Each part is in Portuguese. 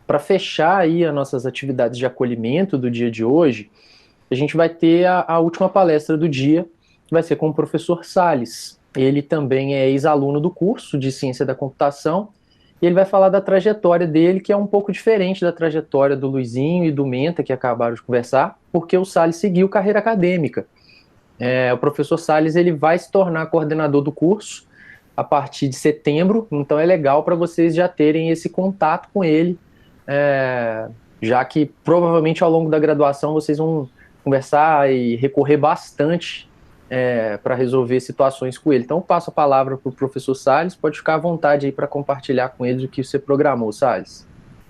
para fechar aí as nossas atividades de acolhimento do dia de hoje, a gente vai ter a última palestra do dia, que vai ser com o professor Salles. Ele também é ex-aluno do curso de Ciência da Computação, e ele vai falar da trajetória dele, que é um pouco diferente da trajetória do Luizinho e do Menta, que acabaram de conversar, porque o Salles seguiu carreira acadêmica. O professor Salles ele vai se tornar coordenador do curso a partir de setembro, então é legal para vocês já terem esse contato com ele, é, já que provavelmente ao longo da graduação vocês vão conversar e recorrer bastante para resolver situações com ele. Então, eu passo a palavra para o professor Salles, pode ficar à vontade aí para compartilhar com ele o que você programou, Salles.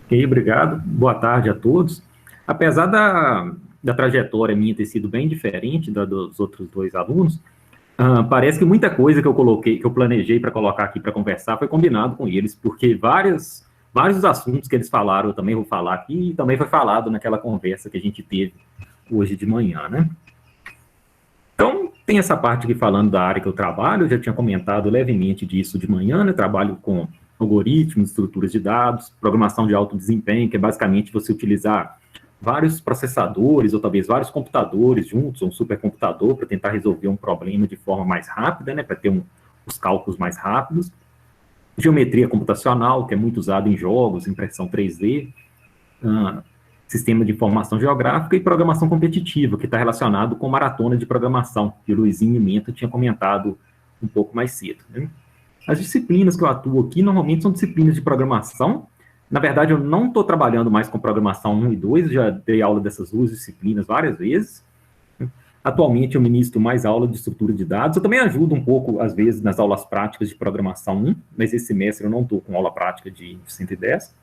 Ok, obrigado. Boa tarde a todos. Apesar da trajetória minha ter sido bem diferente dos outros dois alunos, parece que muita coisa que eu coloquei, que eu planejei para colocar aqui para conversar, foi combinado com eles, porque vários dos assuntos que eles falaram, eu também vou falar aqui, e também foi falado naquela conversa que a gente teve hoje de manhã, né? Então, tem essa parte aqui falando da área que eu trabalho, eu já tinha comentado levemente disso de manhã, né? Trabalho com algoritmos, estruturas de dados, programação de alto desempenho, que é basicamente você utilizar vários processadores, ou talvez vários computadores juntos, ou um supercomputador, para tentar resolver um problema de forma mais rápida, né? Para ter os cálculos mais rápidos. Geometria computacional, que é muito usado em jogos, impressão 3D, sistema de informação geográfica e programação competitiva, que está relacionado com maratona de programação, que o Luizinho e Menta tinha comentado um pouco mais cedo, né? As disciplinas que eu atuo aqui, normalmente são disciplinas de programação. Na verdade, eu não estou trabalhando mais com programação 1 e 2, já dei aula dessas duas disciplinas várias vezes. Atualmente, eu ministro mais aula de estrutura de dados. Eu também ajudo um pouco, às vezes, nas aulas práticas de programação 1, mas esse semestre eu não estou com aula prática de 110.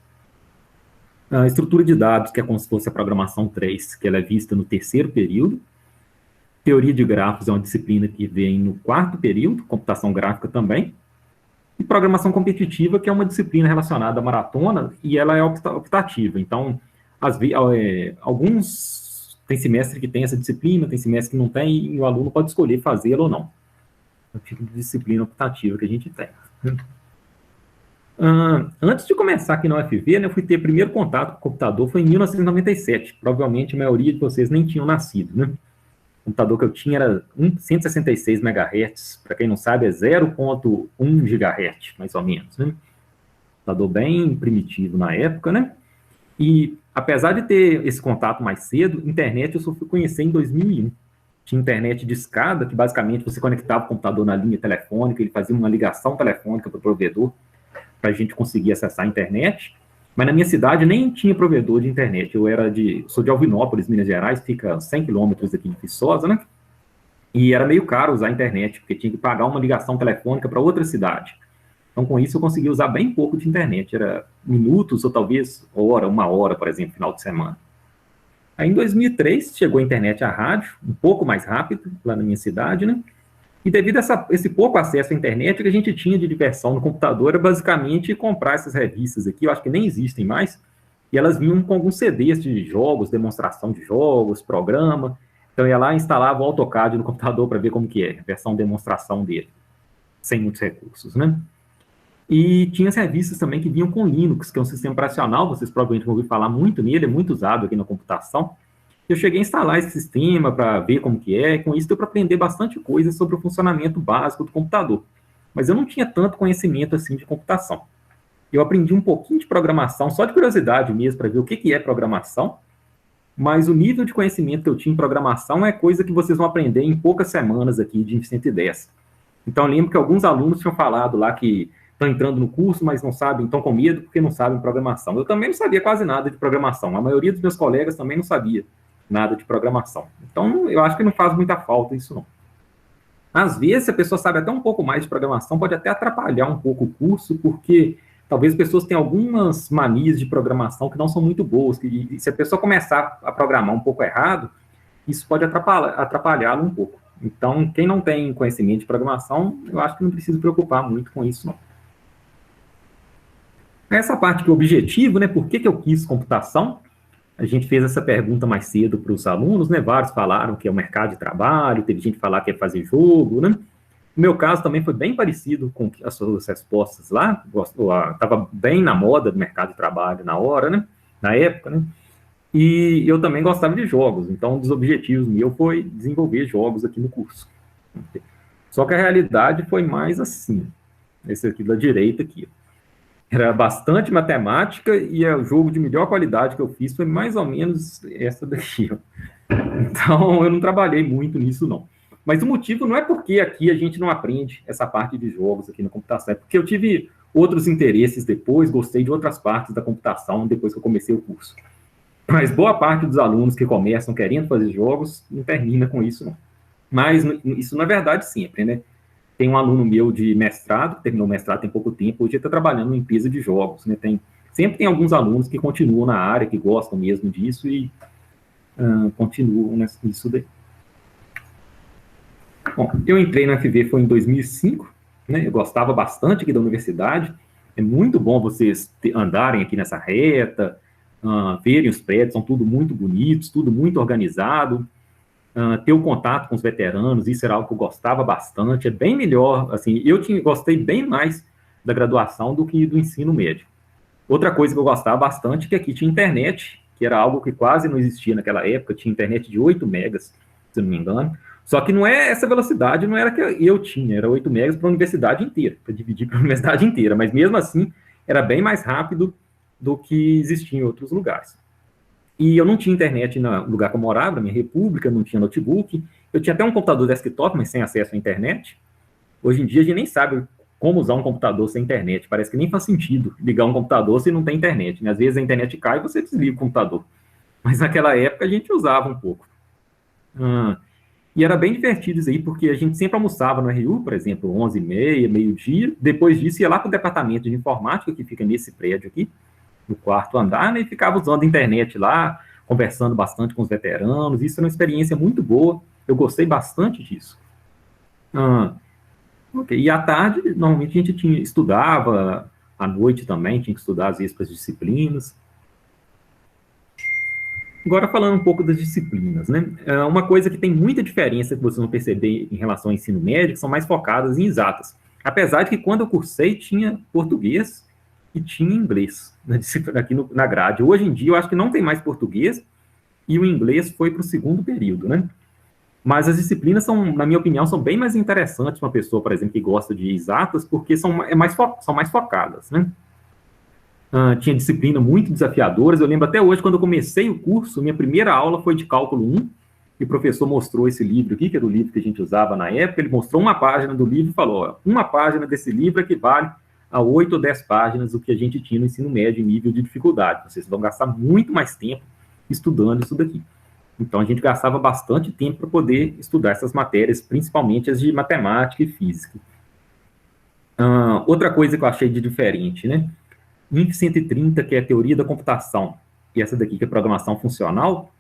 A estrutura de dados, que é como se fosse a programação 3, que ela é vista no terceiro período. Teoria de grafos é uma disciplina que vem no quarto período, computação gráfica também. E programação competitiva, que é uma disciplina relacionada à maratona, e ela é optativa. Então, alguns tem semestre que tem essa disciplina, tem semestre que não tem, e o aluno pode escolher fazê-la ou não. É o tipo de disciplina optativa que a gente tem. Antes de começar aqui na UFV, né, eu fui ter primeiro contato com o computador, foi em 1997. Provavelmente a maioria de vocês nem tinham nascido, né? O computador que eu tinha era 166 MHz, para quem não sabe é 0,1 GHz, mais ou menos, né? Computador bem primitivo na época, né? E apesar de ter esse contato mais cedo, internet eu só fui conhecer em 2001. Tinha internet de escada, que basicamente você conectava o computador na linha telefônica, ele fazia uma ligação telefônica para o provedor, para a gente conseguir acessar a internet. Mas na minha cidade nem tinha provedor de internet. Sou de Alvinópolis, Minas Gerais, fica 100 quilômetros aqui de Viçosa, né? E era meio caro usar a internet, porque tinha que pagar uma ligação telefônica para outra cidade. Então, com isso, eu consegui usar bem pouco de internet. Era minutos ou talvez uma hora, por exemplo, final de semana. Aí, em 2003, chegou a internet à rádio, um pouco mais rápido, lá na minha cidade, né? E devido a esse pouco acesso à internet, o que a gente tinha de diversão no computador era basicamente comprar essas revistas aqui, eu acho que nem existem mais, e elas vinham com alguns CDs de jogos, demonstração de jogos, programa. Então eu ia lá e instalava o AutoCAD no computador para ver como que é, a versão demonstração dele, sem muitos recursos, né? E tinha as revistas também que vinham com Linux, que é um sistema operacional, vocês provavelmente vão ouvir falar muito nele, é muito usado aqui na computação. Eu cheguei a instalar esse sistema para ver como que é, com isso deu para aprender bastante coisa sobre o funcionamento básico do computador. Mas eu não tinha tanto conhecimento assim de computação. Eu aprendi um pouquinho de programação, só de curiosidade mesmo, para ver o que é programação, mas o nível de conhecimento que eu tinha em programação é coisa que vocês vão aprender em poucas semanas aqui de 110. Então eu lembro que alguns alunos tinham falado lá que estão entrando no curso, mas não sabem, estão com medo porque não sabem programação. Eu também não sabia quase nada de programação, a maioria dos meus colegas também não sabia nada de programação. Então, eu acho que não faz muita falta isso, não. Às vezes, se a pessoa sabe até um pouco mais de programação, pode até atrapalhar um pouco o curso, porque talvez as pessoas tenham algumas manias de programação que não são muito boas, e se a pessoa começar a programar um pouco errado, isso pode atrapalhá-lo um pouco. Então, quem não tem conhecimento de programação, eu acho que não precisa se preocupar muito com isso, não. Essa parte que é o objetivo, né? Por que eu quis computação? A gente fez essa pergunta mais cedo para os alunos, né? Vários falaram que é o mercado de trabalho, teve gente falar que é fazer jogo, né? No meu caso também foi bem parecido com as suas respostas lá, estava bem na moda do mercado de trabalho na hora, né? na época, né? E eu também gostava de jogos, então um dos objetivos meus foi desenvolver jogos aqui no curso. Só que a realidade foi mais assim, esse aqui da direita aqui. Era bastante matemática e o jogo de melhor qualidade que eu fiz foi mais ou menos essa daqui. Ó. Então eu não trabalhei muito nisso não. Mas o motivo não é porque aqui a gente não aprende essa parte de jogos aqui na computação, é porque eu tive outros interesses depois, gostei de outras partes da computação depois que eu comecei o curso. Mas boa parte dos alunos que começam querendo fazer jogos não termina com isso, não. Mas isso não é verdade sempre, né? Tem um aluno meu de mestrado, que terminou o mestrado tem pouco tempo, hoje está trabalhando em empresa de jogos, né? Sempre tem alguns alunos que continuam na área, que gostam mesmo disso e continuam nisso daí. Bom, eu entrei na FV foi em 2005, né? Eu gostava bastante aqui da universidade. É muito bom vocês andarem aqui nessa reta, verem os prédios, são tudo muito bonitos, tudo muito organizado. Ter o contato com os veteranos, isso era algo que eu gostava bastante. É bem melhor, assim, gostei bem mais da graduação do que do ensino médio. Outra coisa que eu gostava bastante é que aqui tinha internet, que era algo que quase não existia naquela época, tinha internet de 8 megas, se não me engano. Só que não é essa velocidade, não era que eu tinha, era 8 megas para a universidade inteira, para dividir para a universidade inteira, mas mesmo assim era bem mais rápido do que existia em outros lugares. E eu não tinha internet no lugar que eu morava, na minha república, não tinha notebook, eu tinha até um computador desktop, mas sem acesso à internet. Hoje em dia a gente nem sabe como usar um computador sem internet, parece que nem faz sentido ligar um computador se não tem internet, né? Às vezes a internet cai e você desliga o computador. Mas naquela época a gente usava um pouco. E era bem divertido isso aí, porque a gente sempre almoçava no RU, por exemplo, 11h30, meio-dia. Depois disso, ia lá para o departamento de informática, que fica nesse prédio aqui, no quarto andar, né, e ficava usando a internet lá, conversando bastante com os veteranos. Isso era uma experiência muito boa, eu gostei bastante disso. Okay. E à tarde, normalmente a gente estudava, à noite também, tinha que estudar às vezes para as disciplinas. Agora, falando um pouco das disciplinas, né? Uma coisa que tem muita diferença que vocês vão perceber em relação ao ensino médio, são mais focadas em exatas. Apesar de que quando eu cursei, tinha português e tinha inglês aqui na grade. Hoje em dia, eu acho que não tem mais português e o inglês foi para o segundo período, né? Mas as disciplinas, na minha opinião, são bem mais interessantes para uma pessoa, por exemplo, que gosta de exatas, porque são mais focadas, né? Tinha disciplina muito desafiadoras. Eu lembro até hoje, quando eu comecei o curso, minha primeira aula foi de cálculo 1, e o professor mostrou esse livro aqui, que era o livro que a gente usava na época. Ele mostrou uma página do livro e falou, ó, uma página desse livro equivale a 8 ou 10 páginas do que a gente tinha no ensino médio em nível de dificuldade. Vocês vão gastar muito mais tempo estudando isso daqui. Então, a gente gastava bastante tempo para poder estudar essas matérias, principalmente as de matemática e física. Outra coisa que eu achei de diferente, né? INF 130, que é a teoria da computação, e essa daqui, que é programação funcional,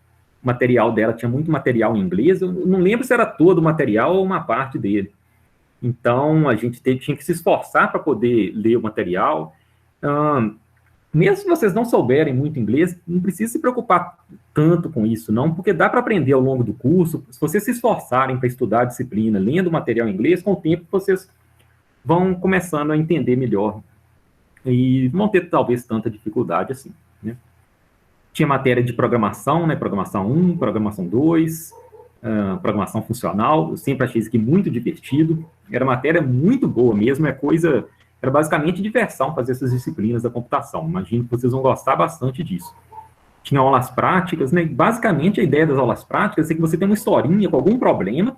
o material dela tinha muito material em inglês, eu não lembro se era todo o material ou uma parte dele. Então, a gente tinha que se esforçar para poder ler o material. Mesmo se vocês não souberem muito inglês, não precisa se preocupar tanto com isso, não, porque dá para aprender ao longo do curso. Se vocês se esforçarem para estudar a disciplina, lendo o material em inglês, com o tempo vocês vão começando a entender melhor e vão ter talvez tanta dificuldade assim, né? Tinha matéria de programação, né? Programação 1, programação 2, programação funcional. Eu sempre achei isso aqui muito divertido. Era matéria muito boa mesmo, era basicamente diversão fazer essas disciplinas da computação. Imagino que vocês vão gostar bastante disso. Tinha aulas práticas, né? Basicamente, a ideia das aulas práticas é que você tem uma historinha com algum problema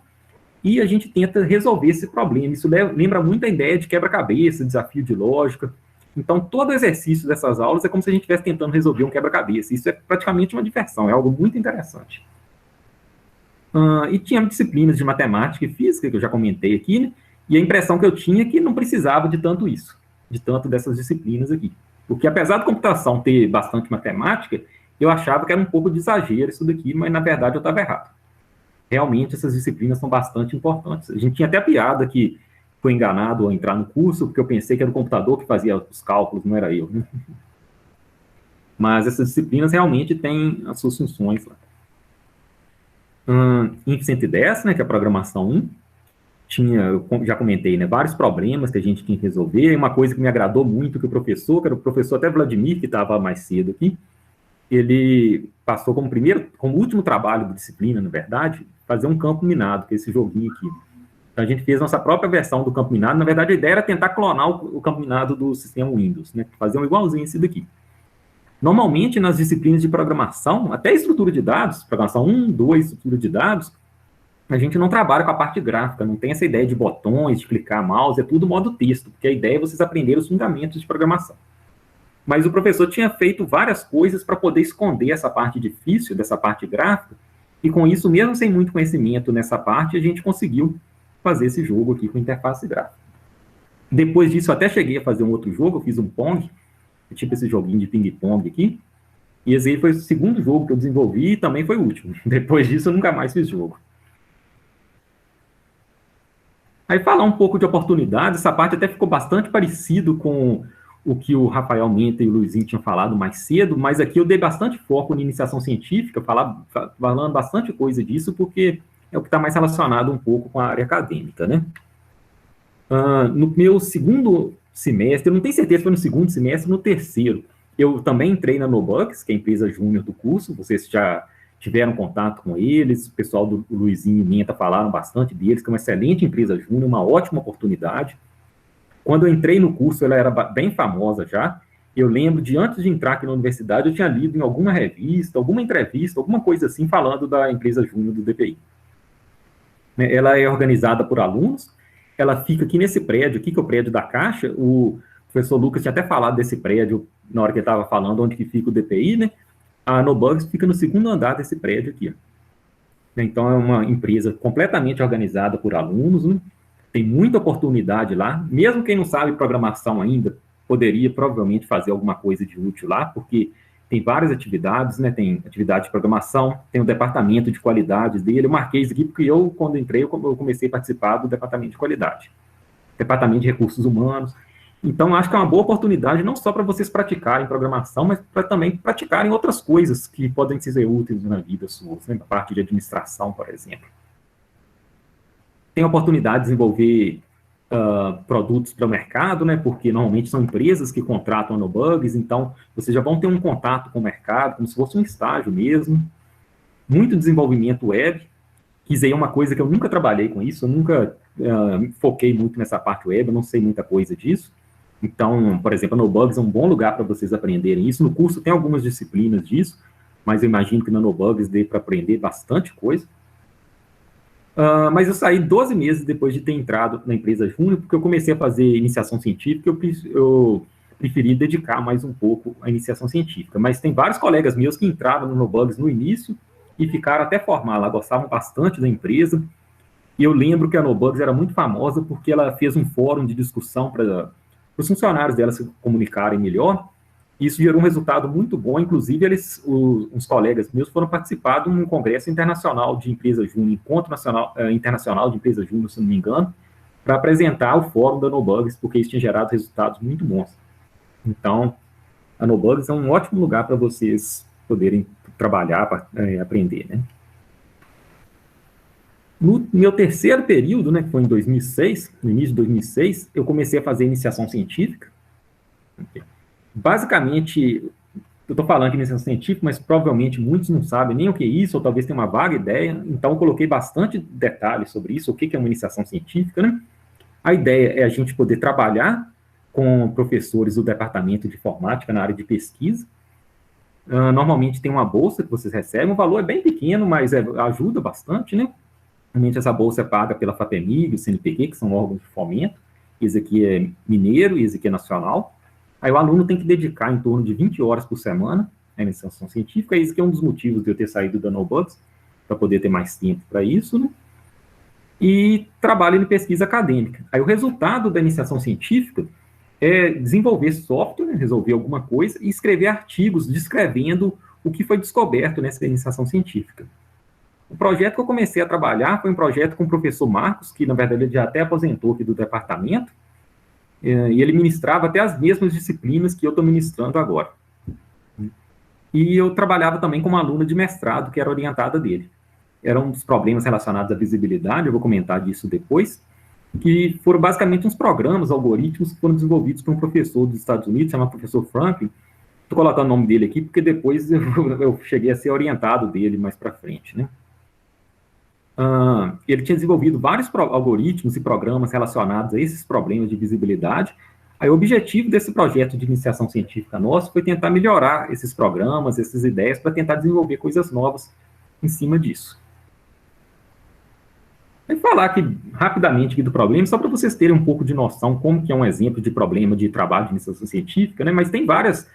e a gente tenta resolver esse problema. Isso lembra muito a ideia de quebra-cabeça, desafio de lógica. Então, todo exercício dessas aulas é como se a gente estivesse tentando resolver um quebra-cabeça. Isso é praticamente uma diversão, é algo muito interessante. E tinha disciplinas de matemática e física, que eu já comentei aqui, né? E a impressão que eu tinha é que não precisava de tanto isso, de tanto dessas disciplinas aqui. Porque apesar da computação ter bastante matemática, eu achava que era um pouco de exagero isso daqui, mas na verdade eu estava errado. Realmente essas disciplinas são bastante importantes. A gente tinha até piada que foi enganado ao entrar no curso, porque eu pensei que era o computador que fazia os cálculos, não era eu, né? Mas essas disciplinas realmente têm as suas funções lá. INF 110, né, que é a programação 1, eu já comentei, né, vários problemas que a gente tinha que resolver. Uma coisa que me agradou muito, que era o professor até Vladimir, que estava mais cedo aqui, ele passou como último trabalho de disciplina, na verdade, fazer um campo minado, que é esse joguinho aqui. Então, a gente fez nossa própria versão do campo minado. Na verdade, a ideia era tentar clonar o campo minado do sistema Windows, né? Fazer um igualzinho esse daqui. Normalmente, nas disciplinas de programação, até estrutura de dados, programação 1, 2, estrutura de dados, a gente não trabalha com a parte gráfica, não tem essa ideia de botões, de clicar mouse, é tudo modo texto, porque a ideia é vocês aprenderem os fundamentos de programação. Mas o professor tinha feito várias coisas para poder esconder essa parte difícil, dessa parte gráfica, e com isso, mesmo sem muito conhecimento nessa parte, a gente conseguiu fazer esse jogo aqui com interface gráfica. Depois disso, eu até cheguei a fazer um outro jogo, eu fiz um Pong, tipo esse joguinho de ping-pong aqui, e esse aí foi o segundo jogo que eu desenvolvi e também foi o último. Depois disso, eu nunca mais fiz jogo. Aí falar um pouco de oportunidades, essa parte até ficou bastante parecido com o que o Rafael Menta e o Luizinho tinham falado mais cedo, mas aqui eu dei bastante foco na iniciação científica, falando bastante coisa disso, porque é o que está mais relacionado um pouco com a área acadêmica, né? No meu segundo semestre, eu não tenho certeza se foi no segundo semestre ou no terceiro, eu também entrei na NoBugs, que é a empresa júnior do curso, vocês já tiveram contato com eles, o pessoal do Luizinho e Menta falaram bastante deles, que é uma excelente empresa júnior, uma ótima oportunidade. Quando eu entrei no curso, ela era bem famosa já. Eu lembro de, antes de entrar aqui na universidade, eu tinha lido em alguma revista, alguma entrevista, alguma coisa assim, falando da empresa júnior do DPI. Ela é organizada por alunos, ela fica aqui nesse prédio, aqui que é o prédio da Caixa. O professor Lucas tinha até falado desse prédio na hora que ele estava falando onde que fica o DPI, né? A NoBugs fica no segundo andar desse prédio aqui. Então, é uma empresa completamente organizada por alunos, né? Tem muita oportunidade lá. Mesmo quem não sabe programação ainda, poderia provavelmente fazer alguma coisa de útil lá, porque tem várias atividades, né? Tem atividade de programação, tem o departamento de qualidades dele. Eu marquei isso aqui porque eu, quando entrei, eu comecei a participar do departamento de qualidade. Departamento de recursos humanos. Então, acho que é uma boa oportunidade, não só para vocês praticarem programação, mas para também praticarem outras coisas que podem ser úteis na vida sua, né? A parte de administração, por exemplo. Tem a oportunidade de desenvolver produtos para o mercado, né? Porque normalmente são empresas que contratam a NoBugs, então vocês já vão ter um contato com o mercado, como se fosse um estágio mesmo. Muito desenvolvimento web, que isso aí é uma coisa que eu nunca trabalhei com isso, eu nunca foquei muito nessa parte web, eu não sei muita coisa disso. Então, por exemplo, a NoBugs é um bom lugar para vocês aprenderem isso. No curso tem algumas disciplinas disso, mas eu imagino que na NoBugs dê para aprender bastante coisa. Mas eu saí 12 meses depois de ter entrado na empresa júnior, porque eu comecei a fazer iniciação científica, eu preferi dedicar mais um pouco à iniciação científica. Mas tem vários colegas meus que entraram no NoBugs no início e ficaram até formar lá, gostavam bastante da empresa. E eu lembro que a NoBugs era muito famosa porque ela fez um fórum de discussão para os funcionários dela se comunicarem melhor. Isso gerou um resultado muito bom, inclusive uns colegas meus foram participar de um congresso internacional de empresa júnior, encontro internacional de empresa júnior, se não me engano, para apresentar o fórum da NoBugs, porque isso tinha gerado resultados muito bons. Então, a NoBugs é um ótimo lugar para vocês poderem trabalhar, para aprender, né? No meu terceiro período, né, que foi em 2006, no início de 2006, eu comecei a fazer iniciação científica. Basicamente, eu estou falando de iniciação científica, mas provavelmente muitos não sabem nem o que é isso, ou talvez tenham uma vaga ideia, então eu coloquei bastante detalhes sobre isso, o que é uma iniciação científica, né? A ideia é a gente poder trabalhar com professores do departamento de informática na área de pesquisa. Normalmente tem uma bolsa que vocês recebem, o valor é bem pequeno, mas ajuda bastante, né? Normalmente essa bolsa é paga pela FAPEMIG, o CNPq, que são órgãos de fomento. Esse aqui é mineiro e esse aqui é nacional. Aí o aluno tem que dedicar em torno de 20 horas por semana à iniciação científica. Esse aqui é um dos motivos de eu ter saído da NoBugs, para poder ter mais tempo para isso, né? E trabalho em pesquisa acadêmica. Aí o resultado da iniciação científica é desenvolver software, né, resolver alguma coisa, e escrever artigos descrevendo o que foi descoberto nessa iniciação científica. O projeto que eu comecei a trabalhar foi um projeto com o professor Marcos, que na verdade ele já até aposentou aqui do departamento, e ele ministrava até as mesmas disciplinas que eu estou ministrando agora. E eu trabalhava também como aluna de mestrado, que era orientada dele. Era um dos problemas relacionados à visibilidade, eu vou comentar disso depois, que foram basicamente uns programas, algoritmos que foram desenvolvidos por um professor dos Estados Unidos, chamado professor Franklin, Estou colocando o nome dele aqui porque depois eu cheguei a ser orientado dele mais para frente, né? Ele tinha desenvolvido vários algoritmos e programas relacionados a esses problemas de visibilidade. Aí o objetivo desse projeto de iniciação científica nosso foi tentar melhorar esses programas, essas ideias, para tentar desenvolver coisas novas em cima disso. Vou falar aqui rapidamente aqui do problema, só para vocês terem um pouco de noção como que é um exemplo de problema de trabalho de iniciação científica, né? Mas tem várias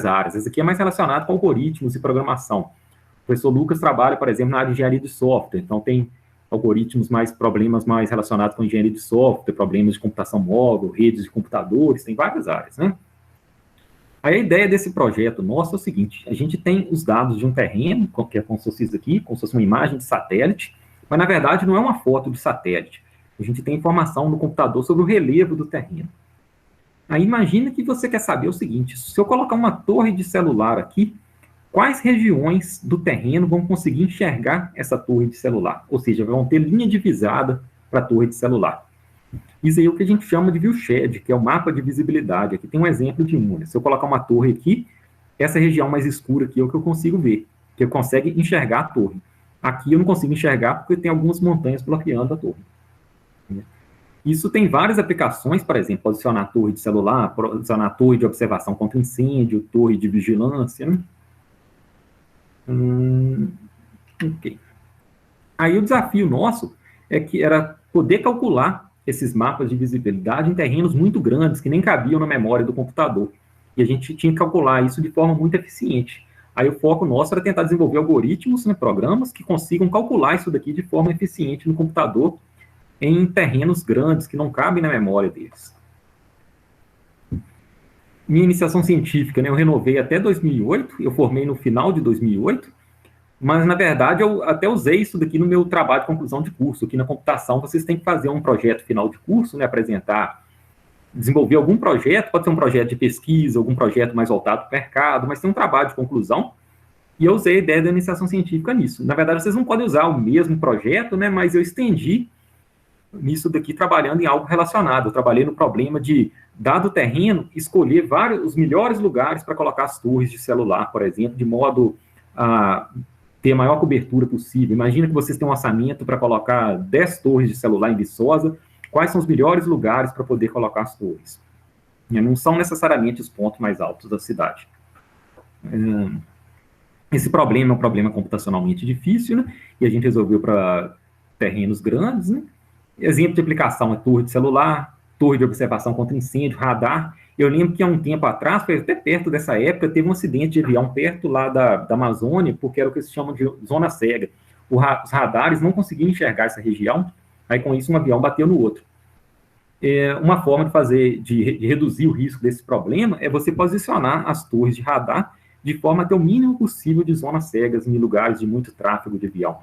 áreas. Esse aqui é mais relacionado com algoritmos e programação. O professor Lucas trabalha, por exemplo, na área de engenharia de software, então tem algoritmos problemas mais relacionados com engenharia de software, problemas de computação móvel, redes de computadores, tem várias áreas, né? Aí a ideia desse projeto nosso é o seguinte: a gente tem os dados de um terreno, que é como se fosse isso aqui, como se fosse uma imagem de satélite, mas na verdade não é uma foto de satélite. A gente tem informação no computador sobre o relevo do terreno. Aí imagina que você quer saber o seguinte: se eu colocar uma torre de celular aqui, quais regiões do terreno vão conseguir enxergar essa torre de celular? Ou seja, vão ter linha divisada para a torre de celular. Isso aí é o que a gente chama de viewshed, que é o mapa de visibilidade. Aqui tem um exemplo de uma. Se eu colocar uma torre aqui, essa região mais escura aqui é o que eu consigo ver, que eu consigo enxergar a torre. Aqui eu não consigo enxergar porque tem algumas montanhas bloqueando a torre. Isso tem várias aplicações, por exemplo, posicionar a torre de celular, posicionar a torre de observação contra incêndio, torre de vigilância, né? Ok. Aí o desafio nosso era poder calcular esses mapas de visibilidade em terrenos muito grandes, que nem cabiam na memória do computador. E a gente tinha que calcular isso de forma muito eficiente. Aí o foco nosso era tentar desenvolver algoritmos, né, programas que consigam calcular isso daqui de forma eficiente no computador em terrenos grandes que não cabem na memória deles. Minha iniciação científica, né, eu renovei até 2008, eu formei no final de 2008, mas, na verdade, eu até usei isso daqui no meu trabalho de conclusão de curso. Aqui na computação, vocês têm que fazer um projeto final de curso, né, apresentar, desenvolver algum projeto, pode ser um projeto de pesquisa, algum projeto mais voltado para o mercado, mas tem um trabalho de conclusão, e eu usei a ideia da iniciação científica nisso. Na verdade, vocês não podem usar o mesmo projeto, né, mas eu estendi nisso daqui trabalhando em algo relacionado. Eu trabalhei no problema de, dado o terreno, escolher os melhores lugares para colocar as torres de celular, por exemplo, de modo a ter a maior cobertura possível. Imagina que vocês têm um orçamento para colocar 10 torres de celular em Viçosa, quais são os melhores lugares para poder colocar as torres? Não são necessariamente os pontos mais altos da cidade. Esse problema é um problema computacionalmente difícil, né? E a gente resolveu para terrenos grandes, né? Exemplo de aplicação é torre de celular, torre de observação contra incêndio, radar. Eu lembro que há um tempo atrás, foi até perto dessa época, teve um acidente de avião perto lá da Amazônia, porque era o que se chama de zona cega. Os radares não conseguiam enxergar essa região, aí com isso um avião bateu no outro. Uma forma de reduzir o risco desse problema é você posicionar as torres de radar de forma a ter o mínimo possível de zonas cegas em lugares de muito tráfego de avião.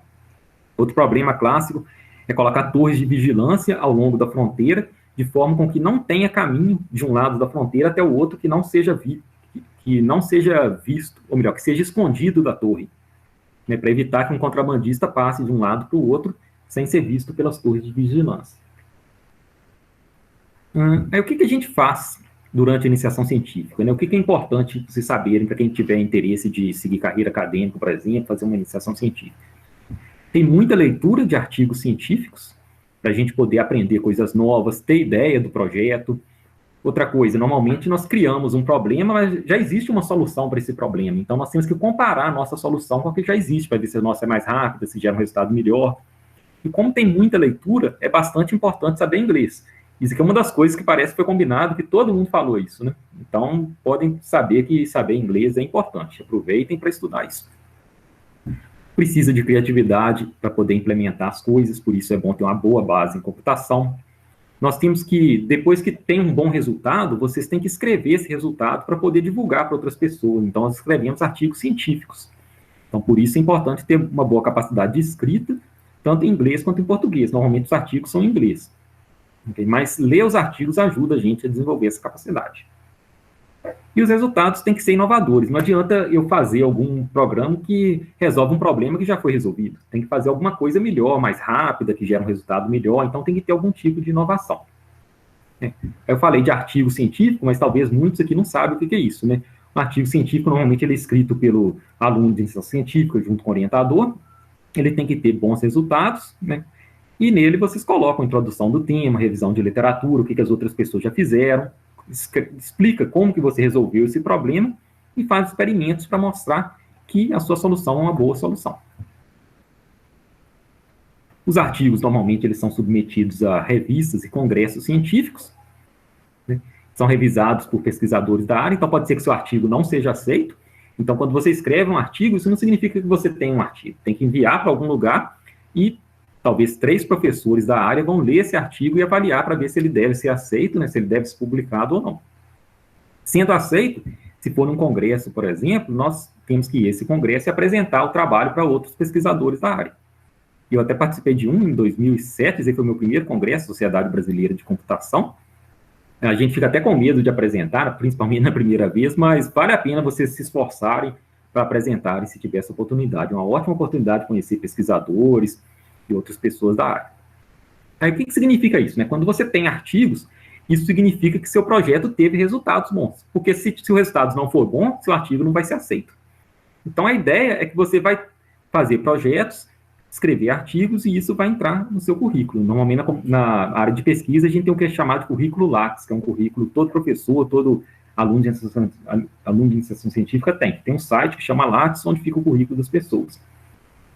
Outro problema clássico é colocar torres de vigilância ao longo da fronteira, de forma com que não tenha caminho de um lado da fronteira até o outro que não seja visto, ou melhor, que seja escondido da torre, né, para evitar que um contrabandista passe de um lado para o outro sem ser visto pelas torres de vigilância. Aí o que a gente faz durante a iniciação científica, né? O que é importante vocês saberem para quem tiver interesse de seguir carreira acadêmica, por exemplo, fazer uma iniciação científica? Tem muita leitura de artigos científicos, para a gente poder aprender coisas novas, ter ideia do projeto. Outra coisa, normalmente nós criamos um problema, mas já existe uma solução para esse problema. Então, nós temos que comparar a nossa solução com a que já existe, para ver se a nossa é mais rápida, se gera um resultado melhor. E como tem muita leitura, é bastante importante saber inglês. Isso aqui é uma das coisas que parece que foi combinado, que todo mundo falou isso, né? Então, podem saber que saber inglês é importante. Aproveitem para estudar isso. Precisa de criatividade para poder implementar as coisas, por isso é bom ter uma boa base em computação. Nós temos que, depois que tem um bom resultado, vocês têm que escrever esse resultado para poder divulgar para outras pessoas. Então, nós escrevemos artigos científicos. Então, por isso é importante ter uma boa capacidade de escrita, tanto em inglês quanto em português. Normalmente, os artigos são em inglês. Okay? Mas ler os artigos ajuda a gente a desenvolver essa capacidade. E os resultados têm que ser inovadores. Não adianta eu fazer algum programa que resolve um problema que já foi resolvido. Tem que fazer alguma coisa melhor, mais rápida, que gera um resultado melhor. Então, tem que ter algum tipo de inovação. Eu falei de artigo científico, mas talvez muitos aqui não sabem o que é isso, né? O artigo científico, normalmente, ele é escrito pelo aluno de iniciação científica, junto com o orientador. Ele tem que ter bons resultados, né? E nele vocês colocam a introdução do tema, revisão de literatura, o que as outras pessoas já fizeram, explica como que você resolveu esse problema e faz experimentos para mostrar que a sua solução é uma boa solução. Os artigos, normalmente, eles são submetidos a revistas e congressos científicos, né? São revisados por pesquisadores da área, então pode ser que seu artigo não seja aceito. Então, quando você escreve um artigo, isso não significa que você tem um artigo. Tem que enviar para algum lugar e talvez 3 professores da área vão ler esse artigo e avaliar para ver se ele deve ser aceito, né, se ele deve ser publicado ou não. Sendo aceito, se for num congresso, por exemplo, nós temos que ir a esse congresso e apresentar o trabalho para outros pesquisadores da área. Eu até participei de um em 2007, esse foi o meu primeiro congresso, Sociedade Brasileira de Computação. A gente fica até com medo de apresentar, principalmente na primeira vez, mas vale a pena vocês se esforçarem para apresentarem se tiver essa oportunidade. É uma ótima oportunidade de conhecer pesquisadores e outras pessoas da área. Aí, o que significa isso, né? Quando você tem artigos, isso significa que seu projeto teve resultados bons. Porque se o resultado não for bom, seu artigo não vai ser aceito. Então, a ideia é que você vai fazer projetos, escrever artigos, e isso vai entrar no seu currículo. Normalmente, na área de pesquisa, a gente tem o que é chamado de currículo Lattes, que é um currículo que todo professor, todo aluno de iniciação científica tem. Tem um site que chama Lattes, onde fica o currículo das pessoas.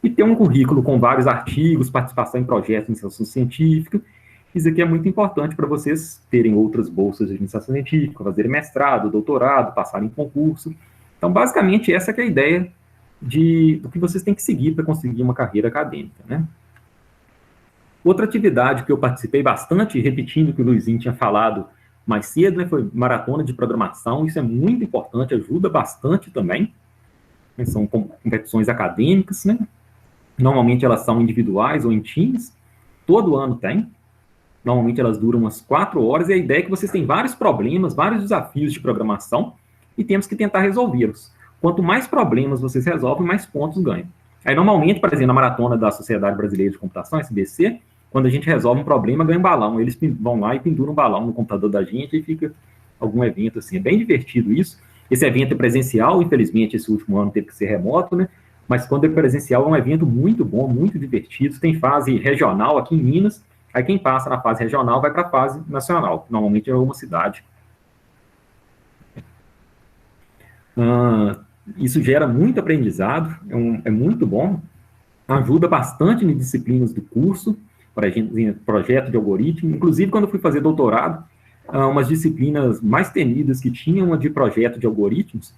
E ter um currículo com vários artigos, participação em projetos de iniciação científica. Isso aqui é muito importante para vocês terem outras bolsas de iniciação científica, fazerem mestrado, doutorado, passarem em concurso. Então, basicamente, essa que é a ideia do que vocês têm que seguir para conseguir uma carreira acadêmica, né? Outra atividade que eu participei bastante, repetindo o que o Luizinho tinha falado mais cedo, né, foi maratona de programação. Isso é muito importante, ajuda bastante também. São competições acadêmicas, né? Normalmente elas são individuais ou em times. Todo ano tem. Normalmente elas duram umas 4 horas, e a ideia é que vocês têm vários problemas, vários desafios de programação, e temos que tentar resolvê-los. Quanto mais problemas vocês resolvem, mais pontos ganham. Aí, normalmente, por exemplo, na maratona da Sociedade Brasileira de Computação, SBC, quando a gente resolve um problema, ganha um balão. Eles vão lá e penduram um balão no computador da gente, e fica algum evento assim. É bem divertido isso. Esse evento é presencial, infelizmente, esse último ano teve que ser remoto, né? Mas quando é presencial, é um evento muito bom, muito divertido. Tem fase regional aqui em Minas. Aí quem passa na fase regional vai para a fase nacional, que normalmente é uma cidade. Isso gera muito aprendizado, é muito bom, ajuda bastante em disciplinas do curso, para a gente, projeto de algoritmo. Inclusive, quando eu fui fazer doutorado, umas disciplinas mais temidas que tinham, uma de projeto de algoritmos,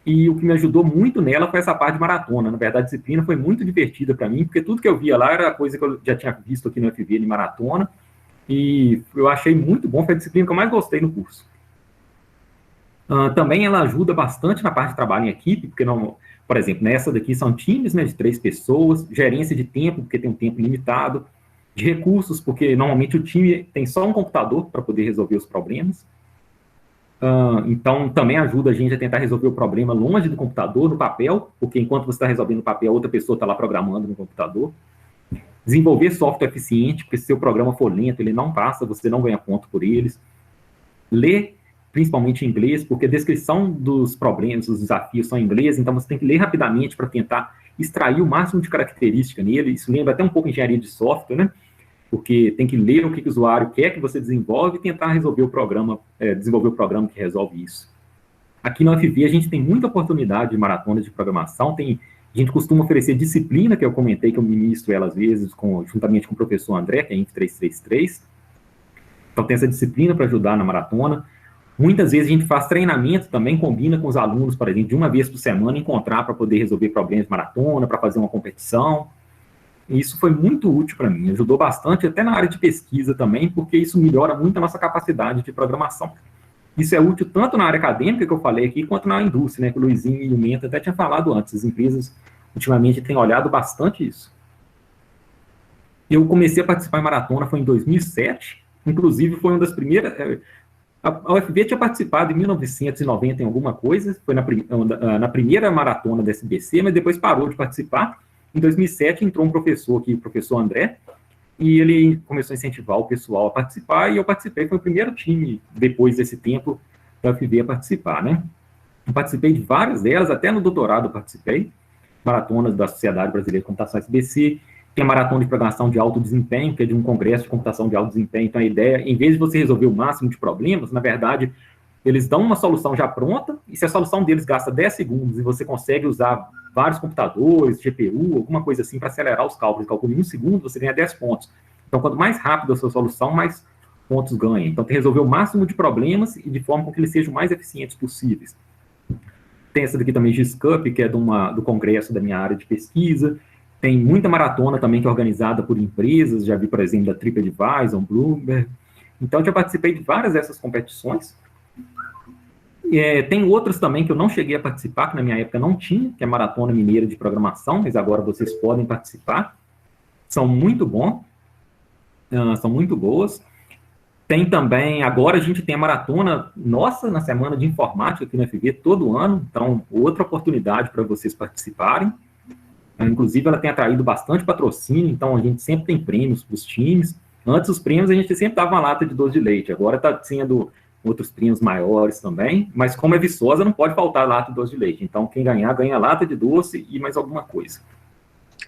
e o que me ajudou muito nela foi essa parte de maratona. Na verdade, a disciplina foi muito divertida para mim, porque tudo que eu via lá era coisa que eu já tinha visto aqui no FV de maratona, e eu achei muito bom, foi a disciplina que eu mais gostei no curso. Também ela ajuda bastante na parte de trabalho em equipe, porque, não, por exemplo, nessa daqui são times, né, de 3 pessoas, gerência de tempo, porque tem um tempo limitado, de recursos, porque normalmente o time tem só um computador para poder resolver os problemas. Então, também ajuda a gente a tentar resolver o problema longe do computador, no papel, porque enquanto você está resolvendo no papel, outra pessoa está lá programando no computador. Desenvolver software eficiente, porque se seu programa for lento, ele não passa, você não ganha ponto por eles. Ler, principalmente em inglês, porque a descrição dos problemas, dos desafios são em inglês, então você tem que ler rapidamente para tentar extrair o máximo de característica nele. Isso lembra até um pouco engenharia de software, né? Porque tem que ler o que o usuário quer que você desenvolve e tentar resolver o programa, desenvolver o programa que resolve isso. Aqui na UFV a gente tem muita oportunidade de maratonas de programação, a gente costuma oferecer disciplina, que eu comentei que eu ministro ela às vezes, juntamente com o professor André, que é INF 333. Então tem essa disciplina para ajudar na maratona. Muitas vezes a gente faz treinamento também, combina com os alunos, por exemplo, de uma vez por semana, encontrar para poder resolver problemas de maratona, para fazer uma competição. E isso foi muito útil para mim, ajudou bastante, até na área de pesquisa também, porque isso melhora muito a nossa capacidade de programação. Isso é útil tanto na área acadêmica, que eu falei aqui, quanto na indústria, né, que o Luizinho e o Menta até tinham falado antes. As empresas, ultimamente, têm olhado bastante isso. Eu comecei a participar em maratona, foi em 2007, inclusive foi uma das primeiras... A UFV tinha participado em 1990 em alguma coisa, foi na primeira maratona da SBC, mas depois parou de participar. Em 2007 entrou um professor aqui, o professor André, e ele começou a incentivar o pessoal a participar, e eu participei, foi o primeiro time, depois desse tempo, da UFV a participar, né? Eu participei de várias delas, até no doutorado eu participei, maratonas da Sociedade Brasileira de Computação SBC, tem a maratona de programação de alto desempenho, que é de um congresso de computação de alto desempenho. Então, a ideia, em vez de você resolver o máximo de problemas, na verdade, eles dão uma solução já pronta, e se a solução deles gasta 10 segundos e você consegue usar vários computadores, GPU, alguma coisa assim, para acelerar os cálculos, calcula em 1 segundo, você ganha 10 pontos. Então, quanto mais rápido a sua solução, mais pontos ganha. Então, tem que resolver o máximo de problemas e de forma com que eles sejam o mais eficientes possíveis. Tem essa daqui também, GSCUP, que é do congresso da minha área de pesquisa. Tem muita maratona também que é organizada por empresas, já vi, por exemplo, da TripAdvisor, Bloomberg. Então, eu já participei de várias dessas competições. Tem outras também que eu não cheguei a participar, que na minha época não tinha, que é a Maratona Mineira de Programação, mas agora vocês podem participar. São muito bons, são muito boas. Tem também, agora a gente tem a maratona nossa na Semana de Informática aqui no FV todo ano, então outra oportunidade para vocês participarem. Inclusive ela tem atraído bastante patrocínio, então a gente sempre tem prêmios para os times. Antes os prêmios a gente sempre dava uma lata de doce de leite, agora está sendo outros prêmios maiores também, mas como é Viçosa não pode faltar lata de doce de leite, então quem ganhar, ganha lata de doce e mais alguma coisa.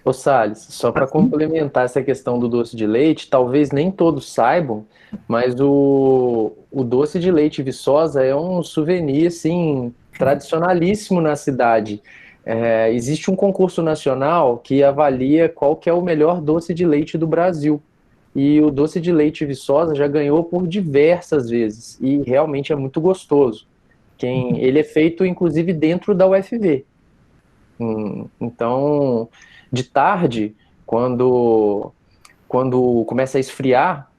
Ô Salles, só para complementar essa questão do doce de leite, talvez nem todos saibam, mas o doce de leite Viçosa é um souvenir, assim, tradicionalíssimo na cidade. Existe um concurso nacional que avalia qual que é o melhor doce de leite do Brasil. E o doce de leite Viçosa já ganhou por diversas vezes, e realmente é muito gostoso. Ele é feito, inclusive, dentro da UFV. Então, de tarde, quando começa a esfriar,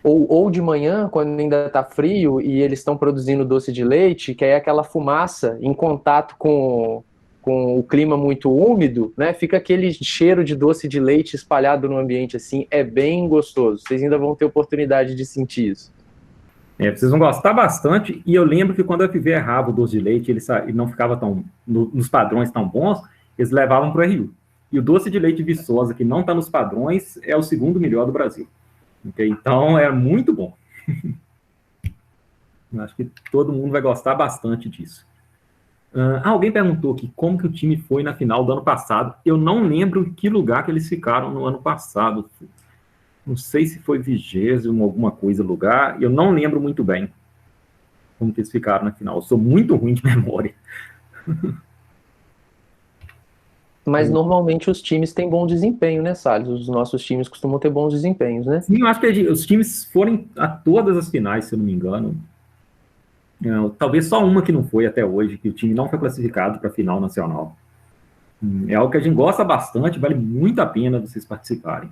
ou de manhã, quando ainda está frio e eles estão produzindo doce de leite, que é aquela fumaça em contato com o clima muito úmido, né? Fica aquele cheiro de doce de leite espalhado no ambiente assim, é bem gostoso. Vocês ainda vão ter oportunidade de sentir isso. Vocês vão gostar bastante, e eu lembro que quando a FV errava o doce de leite, ele não ficava nos padrões tão bons, eles levavam para o RU. E o doce de leite Viçosa, que não está nos padrões, é o segundo melhor do Brasil. Okay? Então, é muito bom. Acho que todo mundo vai gostar bastante disso. Alguém perguntou aqui como que o time foi na final do ano passado. Eu não lembro em que lugar que eles ficaram no ano passado. Não sei se foi 20º, alguma coisa, lugar. Eu não lembro muito bem como que eles ficaram na final. Eu sou muito ruim de memória. Mas normalmente os times têm bom desempenho, né, Salles? Os nossos times costumam ter bons desempenhos, né? Sim, eu acho que os times foram a todas as finais, se eu não me engano. Talvez só uma que não foi até hoje, que o time não foi classificado para a final nacional. É algo que a gente gosta bastante, vale muito a pena vocês participarem.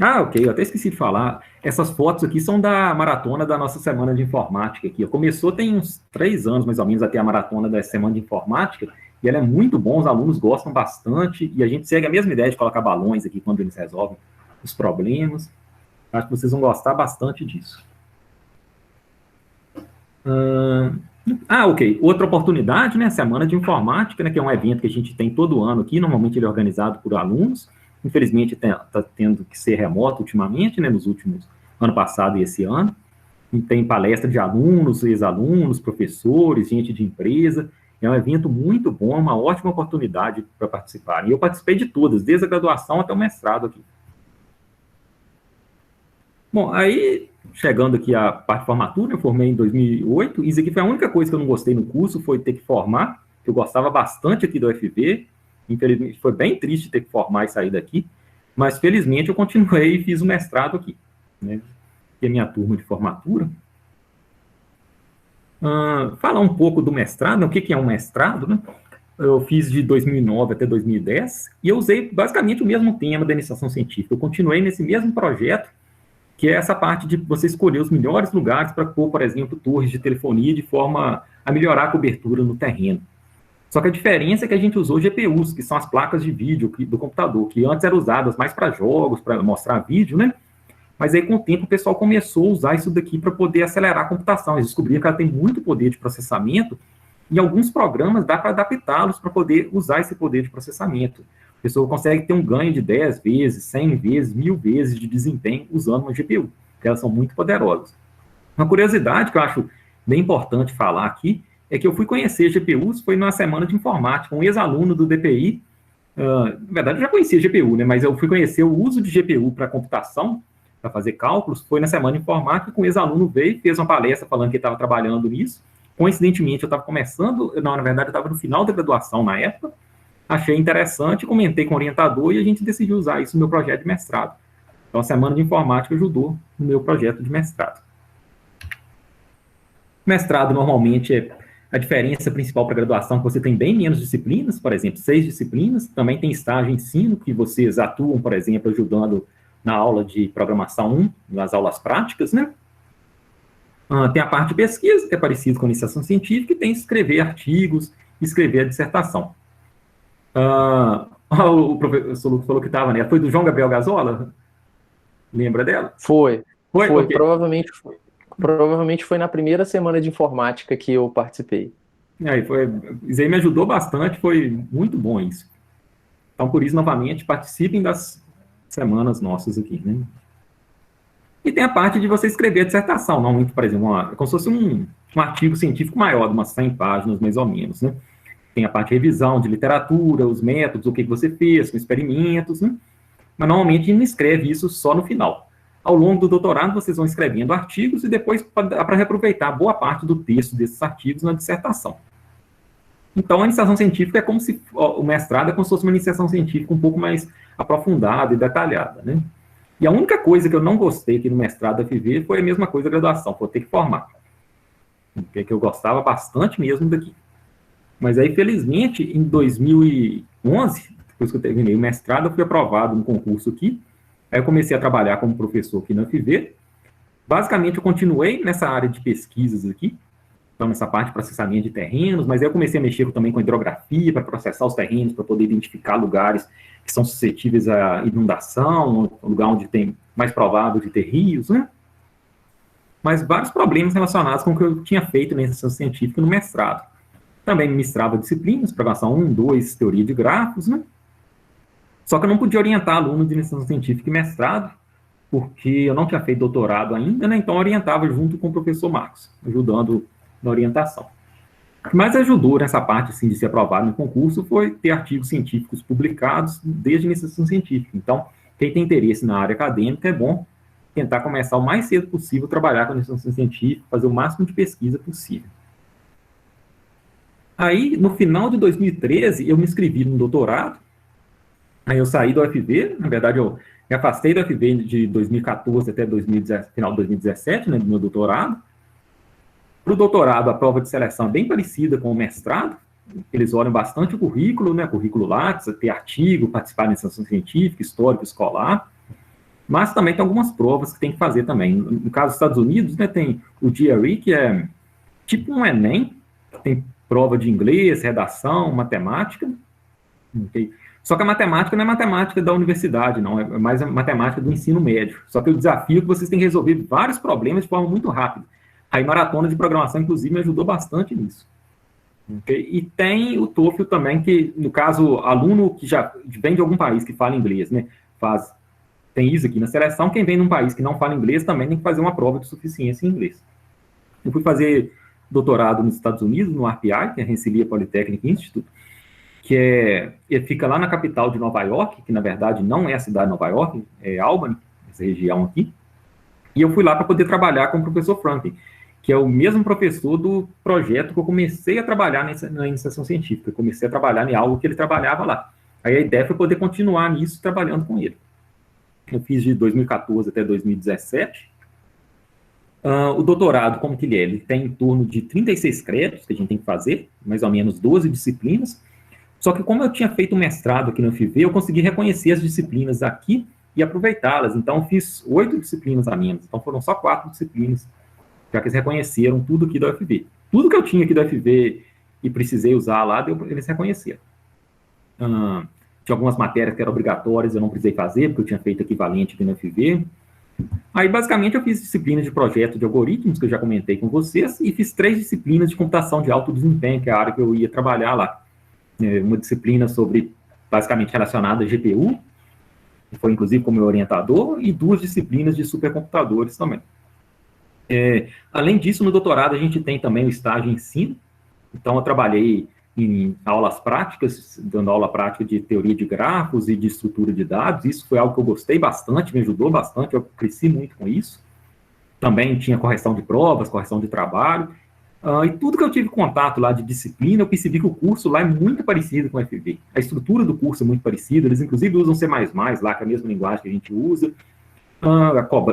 Ok, eu até esqueci de falar. Essas fotos aqui são da maratona da nossa Semana de Informática aqui. Começou tem uns 3 anos, mais ou menos, até a maratona da Semana de Informática, e ela é muito bom, os alunos gostam bastante, e a gente segue a mesma ideia de colocar balões aqui quando eles resolvem os problemas. Acho que vocês vão gostar bastante disso. Ok. Outra oportunidade, né? Semana de Informática, né? Que é um evento que a gente tem todo ano aqui. Normalmente ele é organizado por alunos. Infelizmente está tendo que ser remoto ultimamente, né? Nos últimos ano passado e esse ano. E tem palestra de alunos, ex-alunos, professores, gente de empresa. É um evento muito bom, uma ótima oportunidade para participar. E eu participei de todas, desde a graduação até o mestrado aqui. Bom, aí, chegando aqui à parte de formatura, eu formei em 2008, e isso aqui foi a única coisa que eu não gostei no curso, foi ter que formar, que eu gostava bastante aqui do UFV, infelizmente foi bem triste ter que formar e sair daqui, mas felizmente eu continuei e fiz o mestrado aqui, né, que é a minha turma de formatura. Falar um pouco do mestrado, o que é um mestrado, né? Eu fiz de 2009 até 2010, e eu usei basicamente o mesmo tema da iniciação científica, eu continuei nesse mesmo projeto, que é essa parte de você escolher os melhores lugares para pôr, por exemplo, torres de telefonia de forma a melhorar a cobertura no terreno. Só que a diferença é que a gente usou GPUs, que são as placas de vídeo do computador, que antes eram usadas mais para jogos, para mostrar vídeo, né? Mas aí, com o tempo, o pessoal começou a usar isso daqui para poder acelerar a computação. Eles descobriram que ela tem muito poder de processamento, e alguns programas dá para adaptá-los para poder usar esse poder de processamento. A pessoa consegue ter um ganho de 10 vezes, 100 vezes, 1000 vezes de desempenho usando uma GPU, porque elas são muito poderosas. Uma curiosidade que eu acho bem importante falar aqui é que eu fui conhecer GPUs, foi numa semana de informática, um ex-aluno do DPI, na verdade eu já conhecia GPU, né, mas eu fui conhecer o uso de GPU para computação, para fazer cálculos, foi na semana de informática que um ex-aluno veio, fez uma palestra falando que estava trabalhando nisso, coincidentemente eu estava começando, não, na verdade eu estava no final da graduação na época, achei interessante, comentei com o orientador e a gente decidiu usar isso no meu projeto de mestrado. Então a semana de informática ajudou no meu projeto de mestrado. Mestrado, normalmente, é a diferença principal para a graduação, que você tem bem menos disciplinas, por exemplo, 6 disciplinas. Também tem estágio e ensino, que vocês atuam, por exemplo, ajudando na aula de programação 1, nas aulas práticas, né? Tem a parte de pesquisa, que é parecido com a iniciação científica, e tem escrever artigos, escrever a dissertação. O professor Lucas falou que estava, né? Foi do João Gabriel Gazola? Lembra dela? Foi, Okay. provavelmente foi na primeira semana de informática que eu participei. Isso aí me ajudou bastante, foi muito bom isso. Então, por isso, novamente, participem das semanas nossas aqui, né? E tem a parte de você escrever a dissertação, não muito, por exemplo, como se fosse um artigo científico maior, de umas 100 páginas, mais ou menos, né? Tem a parte de revisão de literatura, os métodos, o que você fez, com experimentos, né? Mas, normalmente, a gente não escreve isso só no final. Ao longo do doutorado, vocês vão escrevendo artigos e depois dá para reaproveitar boa parte do texto desses artigos na dissertação. Então, a iniciação científica é como se o mestrado é como se fosse uma iniciação científica um pouco mais aprofundada e detalhada, né? E a única coisa que eu não gostei aqui no mestrado da FV foi a mesma coisa da graduação, foi ter que formar. Que eu gostava bastante mesmo daqui. Mas aí, felizmente, em 2011, depois que eu terminei o mestrado, eu fui aprovado no concurso aqui. Aí eu comecei a trabalhar como professor aqui na FV. Basicamente, eu continuei nessa área de pesquisas aqui, então nessa parte de processamento de terrenos, mas aí eu comecei a mexer também com hidrografia, para processar os terrenos, para poder identificar lugares que são suscetíveis à inundação, um lugar onde tem mais provável de ter rios, né? Mas vários problemas relacionados com o que eu tinha feito na iniciação científica no mestrado. Também ministrava disciplinas, programação 1, 2, teoria de grafos, né? Só que eu não podia orientar aluno de iniciação científica e mestrado, porque eu não tinha feito doutorado ainda, né? Então eu orientava junto com o professor Marcos, ajudando na orientação. O que mais ajudou nessa parte assim, de ser aprovado no concurso foi ter artigos científicos publicados desde a iniciação científica. Então, quem tem interesse na área acadêmica é bom tentar começar o mais cedo possível a trabalhar com a iniciação científica, fazer o máximo de pesquisa possível. Aí, no final de 2013, eu me inscrevi no doutorado. Aí eu saí do UFV, na verdade eu me afastei do UFV de 2014 até final de 2017, né, do meu doutorado. Para o doutorado, a prova de seleção é bem parecida com o mestrado. Eles olham bastante o currículo, né, currículo Lattes, ter artigo, participar da iniciação científica, histórico, escolar. Mas também tem algumas provas que tem que fazer também. No caso dos Estados Unidos, né, tem o GRE, que é tipo um Enem, tem prova de inglês, redação, matemática. Okay? Só que a matemática não é matemática da universidade, não, é mais a matemática do ensino médio. Só que o desafio é que vocês têm que resolver vários problemas de forma muito rápida. A maratona de programação, inclusive, me ajudou bastante nisso. Okay? E tem o TOEFL também, que, no caso, aluno que já vem de algum país que fala inglês, né, tem isso aqui na seleção, quem vem de um país que não fala inglês também tem que fazer uma prova de suficiência em inglês. Eu fui fazer doutorado nos Estados Unidos, no RPI, que é Rensselaer Polytechnic Institute, que fica lá na capital de Nova York, que na verdade não é a cidade de Nova York, é Albany, essa região aqui. E eu fui lá para poder trabalhar com o professor Franklin, que é o mesmo professor do projeto que eu comecei a trabalhar na iniciação científica. Eu comecei a trabalhar em algo que ele trabalhava lá. Aí a ideia foi poder continuar nisso, trabalhando com ele. Eu fiz de 2014 até 2017. O doutorado, como que ele é? Ele tem em torno de 36 créditos que a gente tem que fazer, mais ou menos 12 disciplinas. Só que como eu tinha feito um mestrado aqui no FV, eu consegui reconhecer as disciplinas aqui e aproveitá-las. Então, eu fiz 8 disciplinas a menos. Então, foram só 4 disciplinas, já que eles reconheceram tudo aqui da UFV. Tudo que eu tinha aqui da UFV e precisei usar lá, eles reconheceram. Tinha algumas matérias que eram obrigatórias, eu não precisei fazer, porque eu tinha feito equivalente aqui na UFV. Aí, basicamente, eu fiz disciplinas de projeto de algoritmos, que eu já comentei com vocês, e fiz 3 disciplinas de computação de alto desempenho, que é a área que eu ia trabalhar lá. Uma disciplina basicamente relacionada a GPU, que foi inclusive com o meu orientador, e 2 disciplinas de supercomputadores também. Além disso, no doutorado a gente tem também o estágio em ensino. Então, eu trabalhei em aulas práticas, dando aula prática de teoria de grafos e de estrutura de dados. Isso foi algo que eu gostei bastante, me ajudou bastante, eu cresci muito com isso. Também tinha correção de provas, correção de trabalho. E tudo que eu tive contato lá de disciplina, eu percebi que o curso lá é muito parecido com o FV. A estrutura do curso é muito parecida, eles inclusive usam C++ lá, que é a mesma linguagem que a gente usa.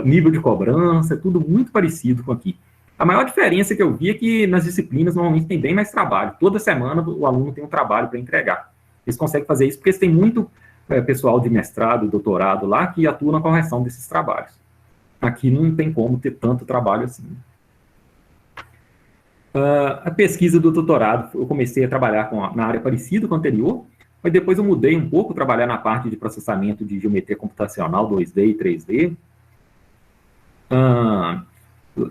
Nível de cobrança, é tudo muito parecido com aqui. A maior diferença que eu vi é que nas disciplinas normalmente tem bem mais trabalho. Toda semana o aluno tem um trabalho para entregar. Eles conseguem fazer isso porque eles têm muito pessoal de mestrado, doutorado lá, que atua na correção desses trabalhos. Aqui não tem como ter tanto trabalho assim. A pesquisa do doutorado, eu comecei a trabalhar na área parecida com a anterior, mas depois eu mudei um pouco, trabalhar na parte de processamento de geometria computacional 2D e 3D.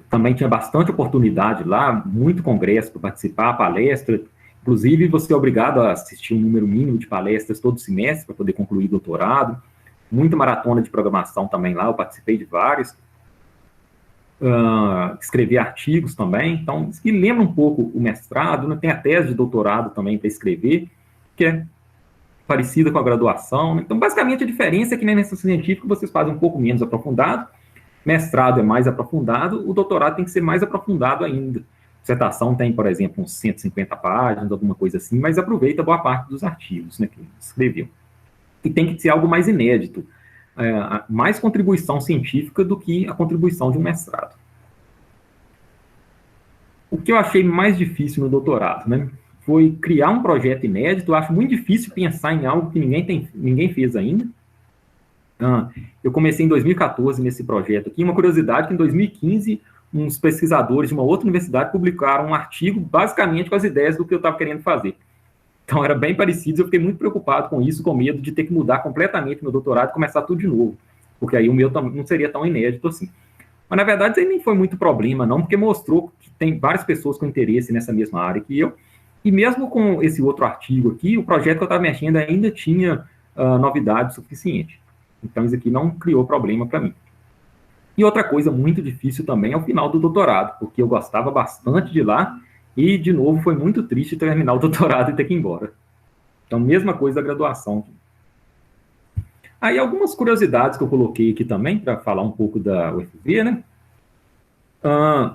Também tinha bastante oportunidade lá, muito congresso para participar, palestra. Inclusive, você é obrigado a assistir um número mínimo de palestras todo semestre para poder concluir o doutorado. Muita maratona de programação também lá, eu participei de várias. Escrever artigos também. Então, isso que lembra um pouco o mestrado, né? Tem a tese de doutorado também para escrever, que é parecida com a graduação, né? Então, basicamente, a diferença é que na iniciação científica vocês fazem um pouco menos aprofundado, mestrado é mais aprofundado, o doutorado tem que ser mais aprofundado ainda. Dissertação tem, por exemplo, uns 150 páginas, alguma coisa assim, mas aproveita boa parte dos artigos, né, que escreveu. E tem que ser algo mais inédito, mais contribuição científica do que a contribuição de um mestrado. O que eu achei mais difícil no doutorado, né, foi criar um projeto inédito. Eu acho muito difícil pensar em algo que ninguém fez ainda. Eu comecei em 2014 nesse projeto aqui. Uma curiosidade que em 2015, uns pesquisadores de uma outra universidade publicaram um artigo basicamente com as ideias do que eu estava querendo fazer. Então, era bem parecido. Eu fiquei muito preocupado com isso, com medo de ter que mudar completamente meu doutorado e começar tudo de novo, porque aí o meu não seria tão inédito assim. Mas, na verdade, isso aí nem foi muito problema, não, porque mostrou que tem várias pessoas com interesse nessa mesma área que eu. E mesmo com esse outro artigo aqui, o projeto que eu estava mexendo ainda tinha novidade suficiente. Então, isso aqui não criou problema para mim. E outra coisa muito difícil também é o final do doutorado, porque eu gostava bastante de lá e, de novo, foi muito triste terminar o doutorado e ter que ir embora. Então, mesma coisa da graduação. Aí, algumas curiosidades que eu coloquei aqui também, para falar um pouco da UFV, né?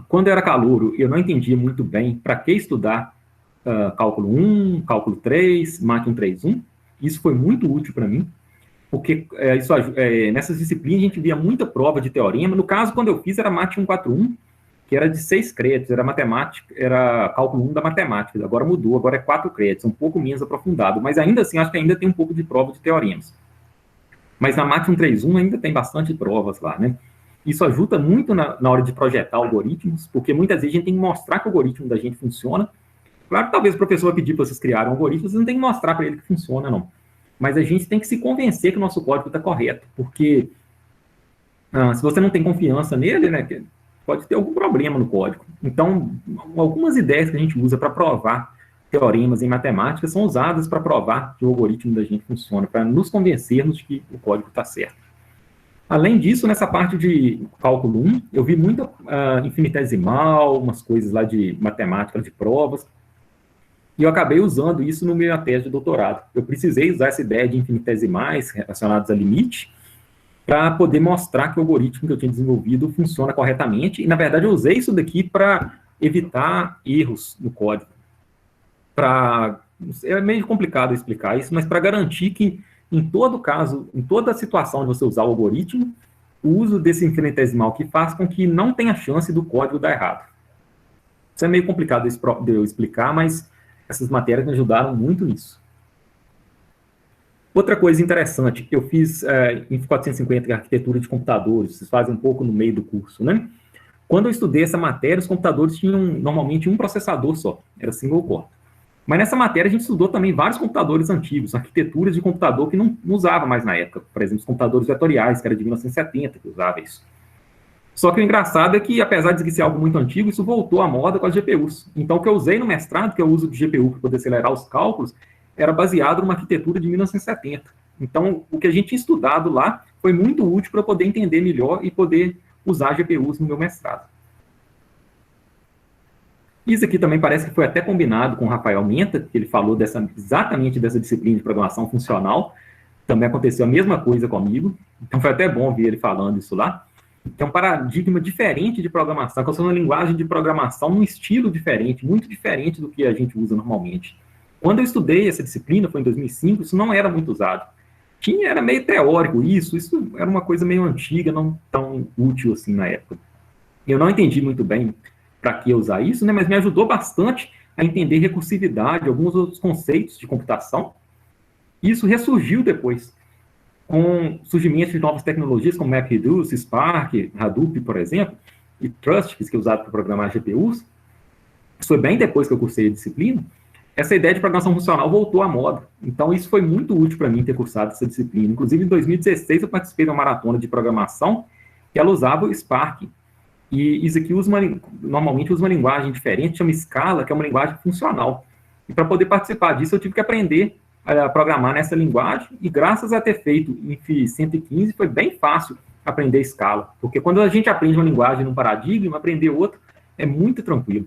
Quando eu era calouro, eu não entendia muito bem para que estudar cálculo 1, cálculo 3, MAT 131. Isso foi muito útil para mim, porque nessas disciplinas a gente via muita prova de teorema. No caso, quando eu fiz, era MAT 141, que era de 6 créditos, era cálculo 1 da matemática. Agora mudou, agora é 4 créditos, um pouco menos aprofundado, mas ainda assim, acho que ainda tem um pouco de prova de teoremas. Mas na MAT 131 ainda tem bastante provas lá, né? Isso ajuda muito na hora de projetar algoritmos, porque muitas vezes a gente tem que mostrar que o algoritmo da gente funciona. Claro que talvez o professor vai pedir para vocês criarem um algoritmo, vocês não tem que mostrar para ele que funciona, não. Mas a gente tem que se convencer que o nosso código está correto, porque se você não tem confiança nele, né, pode ter algum problema no código. Então, algumas ideias que a gente usa para provar teoremas em matemática são usadas para provar que o algoritmo da gente funciona, para nos convencermos de que o código está certo. Além disso, nessa parte de cálculo 1, eu vi muita infinitesimal, umas coisas lá de matemática, de provas, e eu acabei usando isso no minha tese de doutorado. Eu precisei usar essa ideia de infinitesimais relacionados a limite para poder mostrar que o algoritmo que eu tinha desenvolvido funciona corretamente, e, na verdade, eu usei isso daqui para evitar erros no código. É meio complicado explicar isso, mas para garantir que, em todo caso, em toda situação de você usar o algoritmo, o uso desse infinitesimal que faz com que não tenha chance do código dar errado. Isso é meio complicado de eu explicar, mas essas matérias me ajudaram muito nisso. Outra coisa interessante, eu fiz em 450 arquitetura de computadores, vocês fazem um pouco no meio do curso, né? Quando eu estudei essa matéria, os computadores tinham normalmente um processador só, era single core. Mas nessa matéria a gente estudou também vários computadores antigos, arquiteturas de computador que não usava mais na época. Por exemplo, os computadores vetoriais, que era de 1970 que usava isso. Só que o engraçado é que, apesar de ser algo muito antigo, isso voltou à moda com as GPUs. Então, o que eu usei no mestrado, que é o uso de GPU para poder acelerar os cálculos, era baseado numa arquitetura de 1970. Então, o que a gente tinha estudado lá foi muito útil para poder entender melhor e poder usar GPUs no meu mestrado. Isso aqui também parece que foi até combinado com o Rafael Menta, que ele falou exatamente dessa disciplina de programação funcional. Também aconteceu a mesma coisa comigo, então foi até bom ver ele falando isso lá. É um paradigma diferente de programação, que é uma linguagem de programação num estilo diferente, muito diferente do que a gente usa normalmente. Quando eu estudei essa disciplina, foi em 2005, isso não era muito usado. Era meio teórico isso era uma coisa meio antiga, não tão útil assim na época. Eu não entendi muito bem para que usar isso, né, mas me ajudou bastante a entender recursividade, alguns outros conceitos de computação. Isso ressurgiu depois, com o surgimento de novas tecnologias como MapReduce, Spark, Hadoop, por exemplo, e Trust, que é usado para programar GPUs. Isso foi bem depois que eu cursei a disciplina. Essa ideia de programação funcional voltou à moda. Então, isso foi muito útil para mim ter cursado essa disciplina. Inclusive, em 2016, eu participei de uma maratona de programação que ela usava o Spark. E isso aqui normalmente usa uma linguagem diferente, chama Scala, que é uma linguagem funcional. E para poder participar disso, eu tive que aprender a programar nessa linguagem, e graças a ter feito INF 115, foi bem fácil aprender Scala. Porque quando a gente aprende uma linguagem num paradigma, aprender outra é muito tranquilo.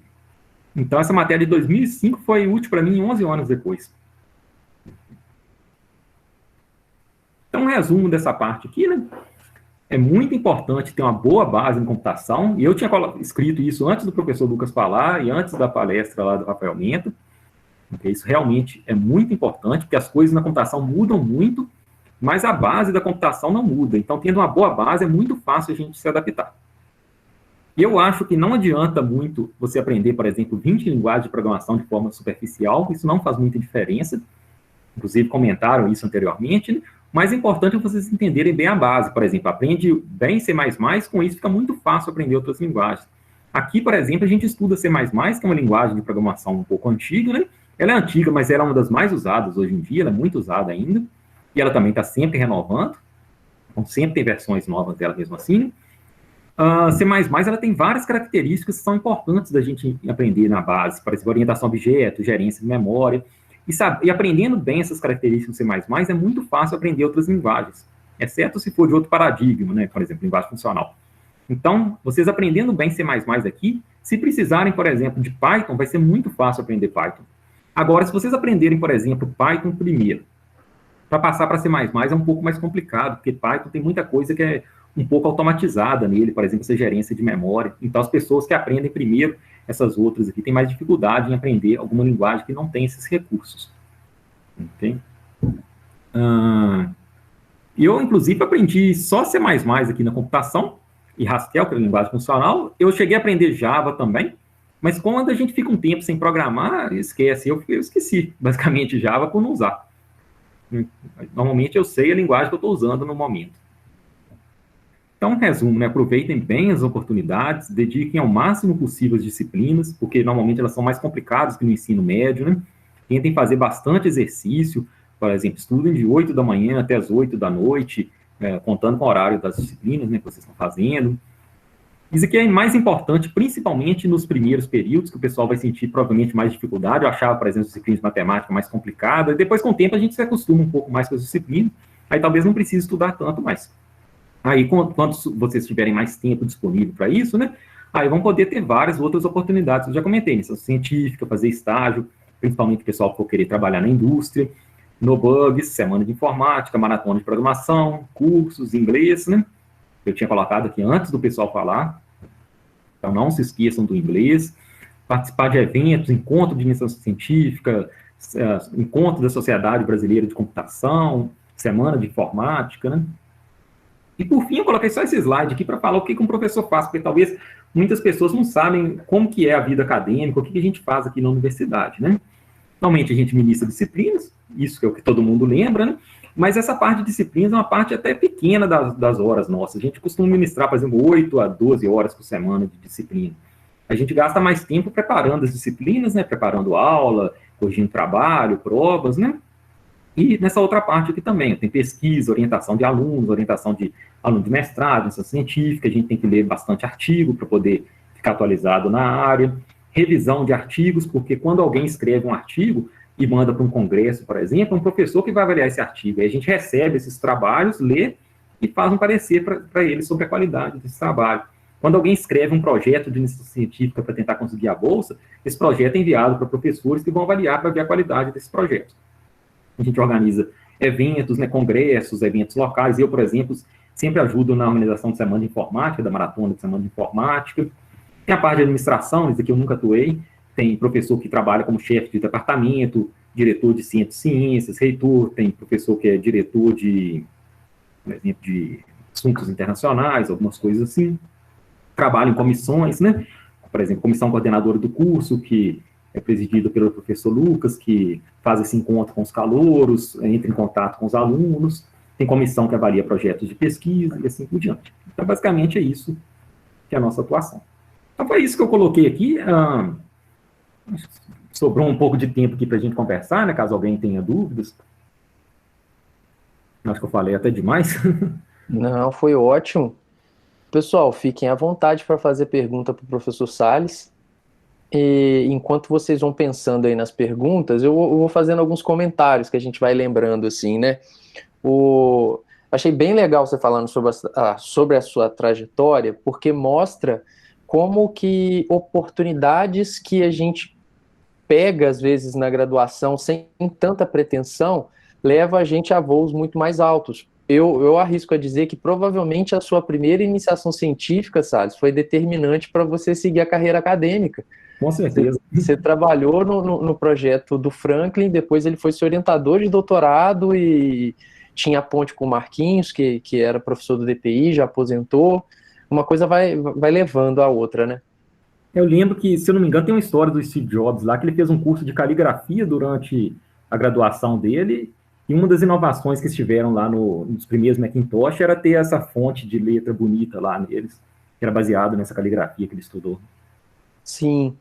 Então, essa matéria de 2005 foi útil para mim 11 anos depois. Então, um resumo dessa parte aqui, né? É muito importante ter uma boa base em computação, e eu tinha escrito isso antes do professor Lucas falar, e antes da palestra lá do Rafael Menta. Okay? Isso realmente é muito importante, porque as coisas na computação mudam muito, mas a base da computação não muda. Então, tendo uma boa base, é muito fácil a gente se adaptar. Eu acho que não adianta muito você aprender, por exemplo, 20 linguagens de programação de forma superficial, isso não faz muita diferença. Inclusive, comentaram isso anteriormente, né? O mais importante é vocês entenderem bem a base. Por exemplo, aprende bem C++, com isso fica muito fácil aprender outras linguagens. Aqui, por exemplo, a gente estuda C++, que é uma linguagem de programação um pouco antiga, né? Ela é antiga, mas ela é uma das mais usadas hoje em dia, ela é muito usada ainda, e ela também está sempre renovando, então sempre tem versões novas dela mesmo assim. C++ ela tem várias características que são importantes da gente aprender na base, por exemplo, orientação a objetos, gerência de memória, e aprendendo bem essas características do C++, é muito fácil aprender outras linguagens, exceto se for de outro paradigma, né? Por exemplo, linguagem funcional. Então, vocês aprendendo bem C++ aqui, se precisarem, por exemplo, de Python, vai ser muito fácil aprender Python. Agora, se vocês aprenderem, por exemplo, Python primeiro, para passar para C++ é um pouco mais complicado, porque Python tem muita coisa que é um pouco automatizada nele, por exemplo, essa gerência de memória. Então, as pessoas que aprendem primeiro essas outras aqui têm mais dificuldade em aprender alguma linguagem que não tem esses recursos. Okay? Eu, inclusive, aprendi só C++ aqui na computação, e Haskell, que é a linguagem funcional. Eu cheguei a aprender Java também, mas quando a gente fica um tempo sem programar, esquece. Eu esqueci, basicamente, Java por não usar. Normalmente, eu sei a linguagem que eu estou usando no momento. Então, um resumo, né? Aproveitem bem as oportunidades, dediquem ao máximo possível as disciplinas, porque normalmente elas são mais complicadas que no ensino médio, né? Tentem fazer bastante exercício, por exemplo, estudem de 8 da manhã até as 8 da noite, contando com o horário das disciplinas, né, que vocês estão fazendo. Isso aqui é mais importante, principalmente nos primeiros períodos, que o pessoal vai sentir provavelmente mais dificuldade. Eu achava, por exemplo, as disciplinas de matemática mais complicadas, e depois, com o tempo, a gente se acostuma um pouco mais com as disciplinas, aí talvez não precise estudar tanto mais. Aí, quando vocês tiverem mais tempo disponível para isso, né, aí vão poder ter várias outras oportunidades. Eu já comentei, iniciação científica, fazer estágio, principalmente o pessoal que for querer trabalhar na indústria, no Bugs, semana de informática, maratona de programação, cursos, inglês, né? Eu tinha colocado aqui antes do pessoal falar. Então, não se esqueçam do inglês. Participar de eventos, encontro de iniciação científica, encontro da Sociedade Brasileira de Computação, semana de informática, né? E, por fim, eu coloquei só esse slide aqui para falar o que um professor faz, porque talvez muitas pessoas não sabem como que é a vida acadêmica, o que a gente faz aqui na universidade, né? Normalmente, a gente ministra disciplinas, isso que é o que todo mundo lembra, né? Mas essa parte de disciplinas é uma parte até pequena das horas nossas. A gente costuma ministrar, por exemplo, 8 a 12 horas por semana de disciplina. A gente gasta mais tempo preparando as disciplinas, né? Preparando aula, corrigindo trabalho, provas, né? E nessa outra parte aqui também, tem pesquisa, orientação de alunos, orientação de aluno de mestrado, iniciação científica, a gente tem que ler bastante artigo para poder ficar atualizado na área, revisão de artigos, porque quando alguém escreve um artigo e manda para um congresso, por exemplo, é um professor que vai avaliar esse artigo, aí a gente recebe esses trabalhos, lê e faz um parecer para ele sobre a qualidade desse trabalho. Quando alguém escreve um projeto de iniciação científica para tentar conseguir a bolsa, esse projeto é enviado para professores que vão avaliar para ver a qualidade desse projeto. A gente organiza eventos, né, congressos, eventos locais. Eu, por exemplo, sempre ajudo na organização de Semana de Informática, da Maratona de Semana de Informática. Tem a parte de administração, isso aqui eu nunca atuei. Tem professor que trabalha como chefe de departamento, diretor de ciências, reitor, tem professor que é diretor de, por exemplo, de assuntos internacionais, algumas coisas assim. Trabalho em comissões, né? Por exemplo, comissão coordenadora do curso, que é presidida pelo professor Lucas, que faz esse encontro com os calouros, entra em contato com os alunos, tem comissão que avalia projetos de pesquisa e assim por diante. Então, basicamente, é isso que é a nossa atuação. Então, foi isso que eu coloquei aqui. Sobrou um pouco de tempo aqui para a gente conversar, né, caso alguém tenha dúvidas. Acho que eu falei até demais. Não, foi ótimo. Pessoal, fiquem à vontade para fazer pergunta para o professor Salles. E enquanto vocês vão pensando aí nas perguntas, eu vou fazendo alguns comentários que a gente vai lembrando, assim, né? Achei bem legal você falando sobre a sua trajetória, porque mostra como que oportunidades que a gente pega, às vezes, na graduação, sem tanta pretensão, leva a gente a voos muito mais altos. Eu arrisco a dizer que provavelmente a sua primeira iniciação científica, Salles, foi determinante para você seguir a carreira acadêmica. Com certeza. Você trabalhou no projeto do Franklin, depois ele foi seu orientador de doutorado e tinha a ponte com o Marquinhos, que era professor do DPI, já aposentou. Uma coisa vai levando a outra, né? Eu lembro que, se eu não me engano, tem uma história do Steve Jobs lá, que ele fez um curso de caligrafia durante a graduação dele, e uma das inovações que estiveram lá nos primeiros Macintosh era ter essa fonte de letra bonita lá neles, que era baseado nessa caligrafia que ele estudou. Sim,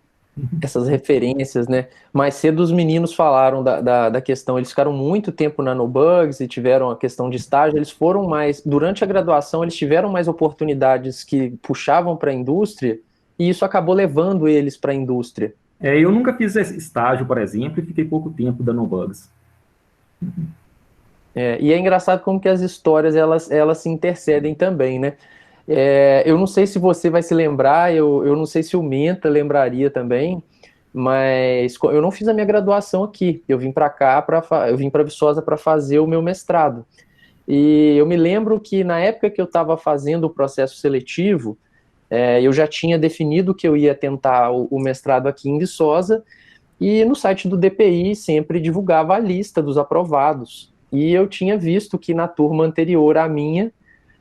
essas referências, né? Mais cedo os meninos falaram da questão, eles ficaram muito tempo na NoBugs e tiveram a questão de estágio, eles foram mais, durante a graduação, eles tiveram mais oportunidades que puxavam para a indústria, e isso acabou levando eles para a indústria. Eu nunca fiz esse estágio, por exemplo, e fiquei pouco tempo da NoBugs. E é engraçado como que as histórias, elas se intercedem também, né? Eu não sei se você vai se lembrar, eu não sei se o Menta lembraria também, mas eu não fiz a minha graduação aqui, eu vim para cá, eu vim para Viçosa para fazer o meu mestrado. E eu me lembro que na época que eu estava fazendo o processo seletivo, eu já tinha definido que eu ia tentar o mestrado aqui em Viçosa, e no site do DPI sempre divulgava a lista dos aprovados. E eu tinha visto que na turma anterior à minha,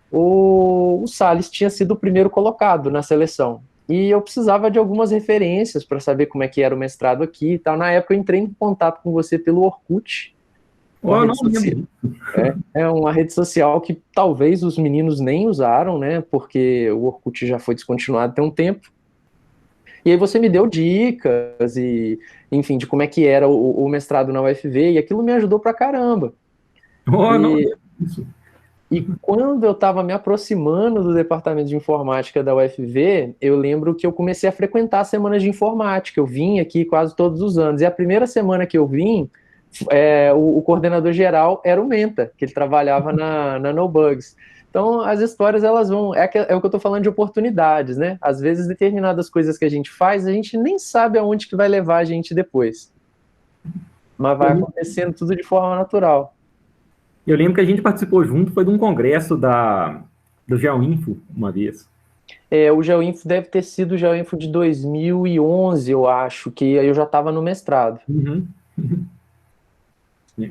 o Salles tinha sido o primeiro colocado na seleção. E eu precisava de algumas referências para saber como é que era o mestrado aqui e tal. Na época eu entrei em contato com você pelo Orkut. Uma rede social que talvez os meninos nem usaram, né? Porque o Orkut já foi descontinuado tem um tempo. E aí você me deu dicas e, enfim, de como é que era o mestrado na UFV, e aquilo me ajudou pra caramba. E quando eu estava me aproximando do departamento de informática da UFV, eu lembro que eu comecei a frequentar as semanas de informática. Eu vim aqui quase todos os anos. E a primeira semana que eu vim, o coordenador geral era o Menta, que ele trabalhava na NoBugs. Então, as histórias, elas vão... É o que eu estou falando de oportunidades, né? Às vezes, determinadas coisas que a gente faz, a gente nem sabe aonde que vai levar a gente depois. Mas vai acontecendo tudo de forma natural. Eu lembro que a gente participou junto, foi de um congresso do GeoInfo, uma vez. O GeoInfo deve ter sido o GeoInfo de 2011, eu acho, que eu já estava no mestrado.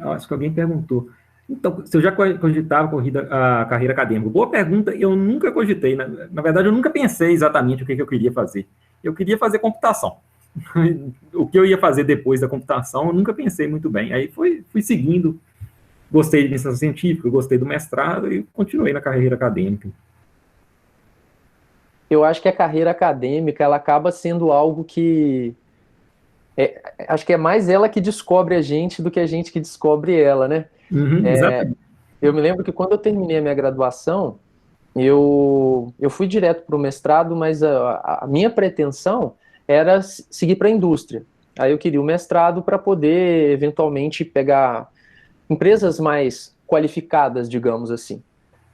Acho que alguém perguntou. Então, se eu já cogitava a carreira acadêmica? Boa pergunta, eu nunca cogitei. Na verdade, eu nunca pensei exatamente o que eu queria fazer. Eu queria fazer computação. O que eu ia fazer depois da computação, eu nunca pensei muito bem. Aí fui seguindo. Gostei de iniciação científica, gostei do mestrado e continuei na carreira acadêmica. Eu acho que a carreira acadêmica, ela acaba sendo algo que... acho que é mais ela que descobre a gente do que a gente que descobre ela, né? Exatamente. Eu me lembro que quando eu terminei a minha graduação, eu fui direto para o mestrado, mas a minha pretensão era seguir para a indústria. Aí eu queria o mestrado para poder, eventualmente, pegar empresas mais qualificadas, digamos assim.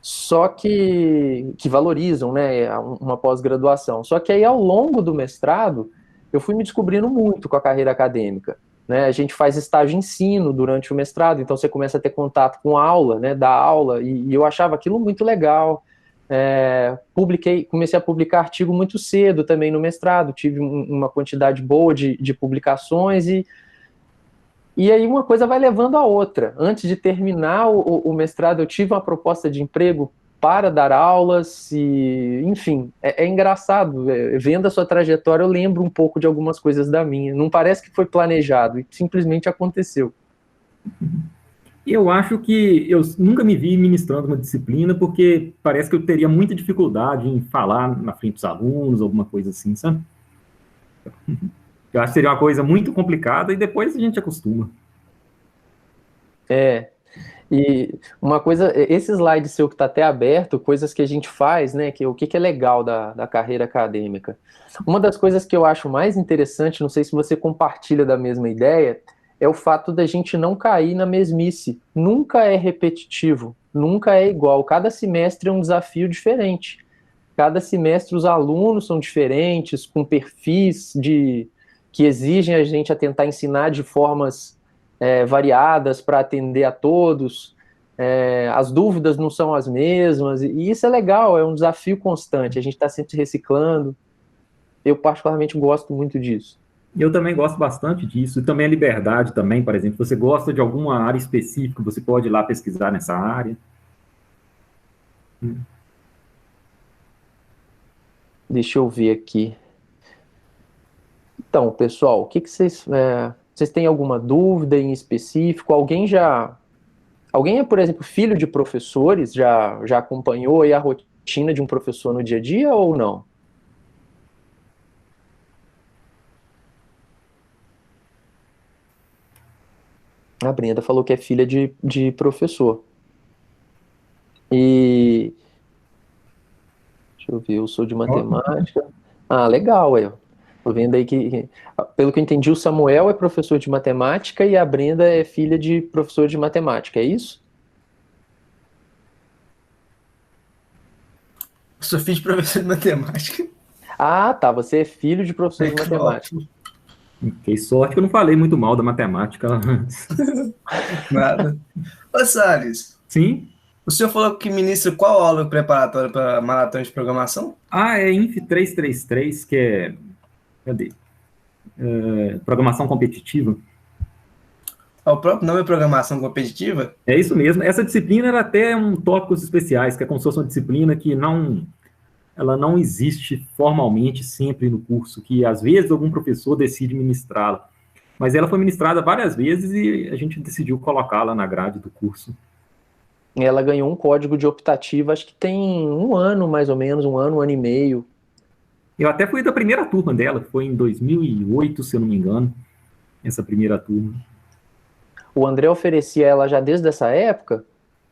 só que valorizam, né, uma pós-graduação. Só que aí, ao longo do mestrado, eu fui me descobrindo muito com a carreira acadêmica. Né? A gente faz estágio de ensino durante o mestrado, então você começa a ter contato com aula, né, dar aula, e eu achava aquilo muito legal. Comecei a publicar artigo muito cedo também no mestrado, tive uma quantidade boa de publicações, e aí uma coisa vai levando a outra. Antes de terminar o mestrado, eu tive uma proposta de emprego para dar aulas, e enfim, é engraçado, vendo a sua trajetória, eu lembro um pouco de algumas coisas da minha. Não parece que foi planejado, simplesmente aconteceu. Eu acho que eu nunca me vi ministrando uma disciplina porque parece que eu teria muita dificuldade em falar na frente dos alunos, alguma coisa assim, sabe? Eu acho que seria uma coisa muito complicada e depois a gente acostuma. E uma coisa, esse slide seu que está até aberto, coisas que a gente faz, né? O que é legal da carreira acadêmica. Uma das coisas que eu acho mais interessante, não sei se você compartilha da mesma ideia, é o fato da gente não cair na mesmice. Nunca é repetitivo, nunca é igual. Cada semestre é um desafio diferente. Cada semestre os alunos são diferentes, com perfis que exigem a gente a tentar ensinar de formas variadas para atender a todos. As dúvidas não são as mesmas, e isso é legal, é um desafio constante, a gente está sempre reciclando. Eu particularmente gosto muito disso. Eu também gosto bastante disso, e também a liberdade também, por exemplo, você gosta de alguma área específica, você pode ir lá pesquisar nessa área. Deixa eu ver aqui. Então, pessoal, o que vocês... vocês têm alguma dúvida em específico? Alguém é, por exemplo, filho de professores? Já acompanhou aí a rotina de um professor no dia a dia ou não? A Brenda falou que é filha de professor. E deixa eu ver, eu sou de matemática. Ah, legal, tô vendo aí pelo que eu entendi, o Samuel é professor de matemática e a Brenda é filha de professor de matemática, é isso? Sou filho de professor de matemática. Ah, tá, você é filho de professor de Que matemática. ótimo. Fiquei sorte que eu não falei muito mal da matemática antes. Nada. Ô, Salles, Sim? o senhor falou que ministra qual aula preparatória para maratona de programação? É Inf 333, que é... Cadê? Programação competitiva. O próprio nome é programação competitiva? É isso mesmo. Essa disciplina era até um tópicos especiais, que é como se fosse uma disciplina que ela não existe formalmente sempre no curso, que às vezes algum professor decide ministrá-la. Mas ela foi ministrada várias vezes e a gente decidiu colocá-la na grade do curso. Ela ganhou um código de optativa, acho que tem um ano mais ou menos, um ano e meio. Eu até fui da primeira turma dela, foi em 2008, se eu não me engano, essa primeira turma. O André oferecia ela já desde essa época?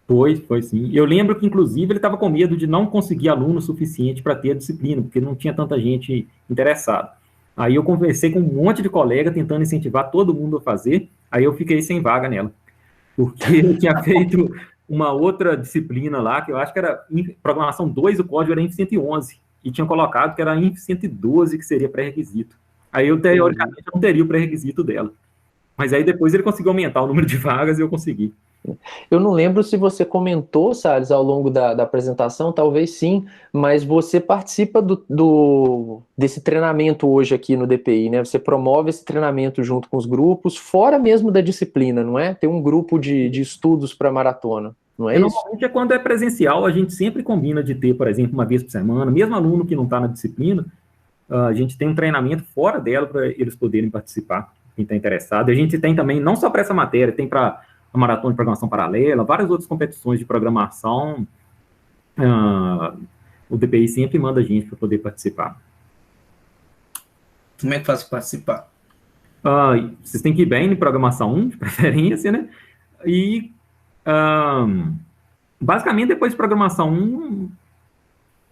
Foi sim. Eu lembro que, inclusive, ele estava com medo de não conseguir aluno suficiente para ter a disciplina, porque não tinha tanta gente interessada. Aí eu conversei com um monte de colega tentando incentivar todo mundo a fazer, aí eu fiquei sem vaga nela. Porque eu tinha feito uma outra disciplina lá, que eu acho que era programação 2, o código era Inf 111, e tinha colocado que era Inf 112, que seria pré-requisito. Aí eu, teoricamente, não teria o pré-requisito dela. Mas aí depois ele conseguiu aumentar o número de vagas e eu consegui. Eu não lembro se você comentou, Salles, ao longo da apresentação, talvez sim, mas você participa desse treinamento hoje aqui no DPI, né? Você promove esse treinamento junto com os grupos, fora mesmo da disciplina, não é? Tem um grupo de estudos para maratona, não é isso? Normalmente quando é presencial, a gente sempre combina de ter, por exemplo, uma vez por semana, mesmo aluno que não está na disciplina, a gente tem um treinamento fora dela para eles poderem participar, quem está interessado. A gente tem também, não só para essa matéria, tem para a maratona de programação paralela, várias outras competições de programação, o DPI sempre manda a gente para poder participar. Como é que faz para participar? Vocês têm que ir bem em programação 1, de preferência, né? E, basicamente, depois de programação 1,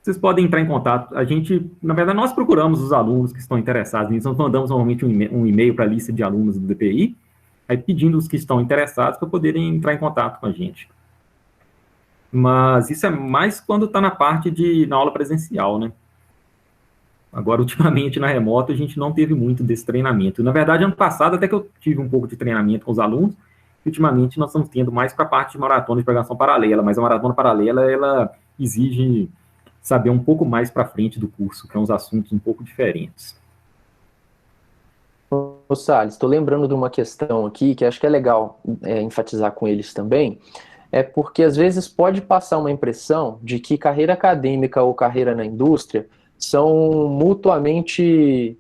vocês podem entrar em contato. A gente, na verdade, nós procuramos os alunos que estão interessados nisso, nós mandamos normalmente um e-mail para a lista de alunos do DPI, aí pedindo os que estão interessados para poderem entrar em contato com a gente. Mas isso é mais quando está na aula presencial, né? Agora, ultimamente, na remota, a gente não teve muito desse treinamento. Na verdade, ano passado, até que eu tive um pouco de treinamento com os alunos, e ultimamente nós estamos tendo mais para a parte de maratona de programação paralela, mas a maratona paralela, ela exige saber um pouco mais para frente do curso, que são uns assuntos um pouco diferentes. Ô, Salles, estou lembrando de uma questão aqui que acho que é legal enfatizar com eles também, é porque às vezes pode passar uma impressão de que carreira acadêmica ou carreira na indústria são mutuamente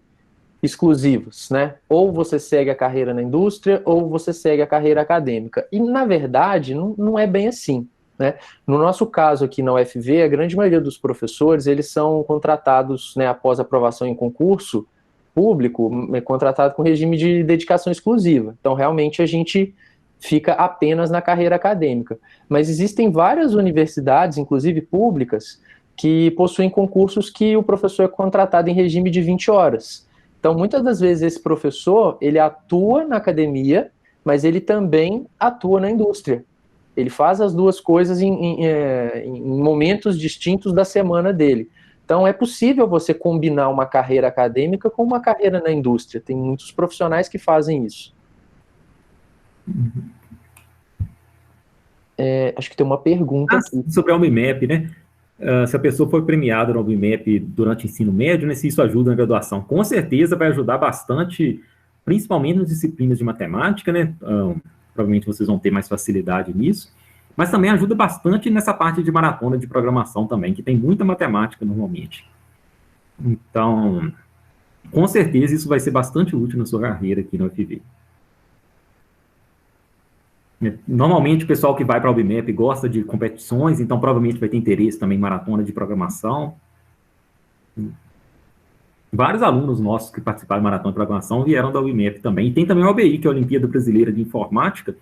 exclusivos, né? Ou você segue a carreira na indústria ou você segue a carreira acadêmica. E, na verdade, não é bem assim, né? No nosso caso aqui na UFV, a grande maioria dos professores, eles são contratados, né, após aprovação em concurso público, contratado com regime de dedicação exclusiva. Então, realmente, a gente fica apenas na carreira acadêmica. Mas existem várias universidades, inclusive públicas, que possuem concursos que o professor é contratado em regime de 20 horas. Então, muitas das vezes, esse professor, ele atua na academia, mas ele também atua na indústria. Ele faz as duas coisas em momentos distintos da semana dele. Então, é possível você combinar uma carreira acadêmica com uma carreira na indústria. Tem muitos profissionais que fazem isso. Acho que tem uma pergunta aqui. Sobre a Unimap, né? Se a pessoa foi premiada no Unimap durante o ensino médio, né, se isso ajuda na graduação, com certeza vai ajudar bastante, principalmente nas disciplinas de matemática, né? Provavelmente vocês vão ter mais facilidade nisso, mas também ajuda bastante nessa parte de maratona de programação também, que tem muita matemática normalmente. Então, com certeza isso vai ser bastante útil na sua carreira aqui na UFV. Normalmente o pessoal que vai para a UBMAP gosta de competições, então provavelmente vai ter interesse também em maratona de programação. Vários alunos nossos que participaram de maratona de programação vieram da UBMAP também. E tem também a OBI, que é a Olimpíada Brasileira de Informática.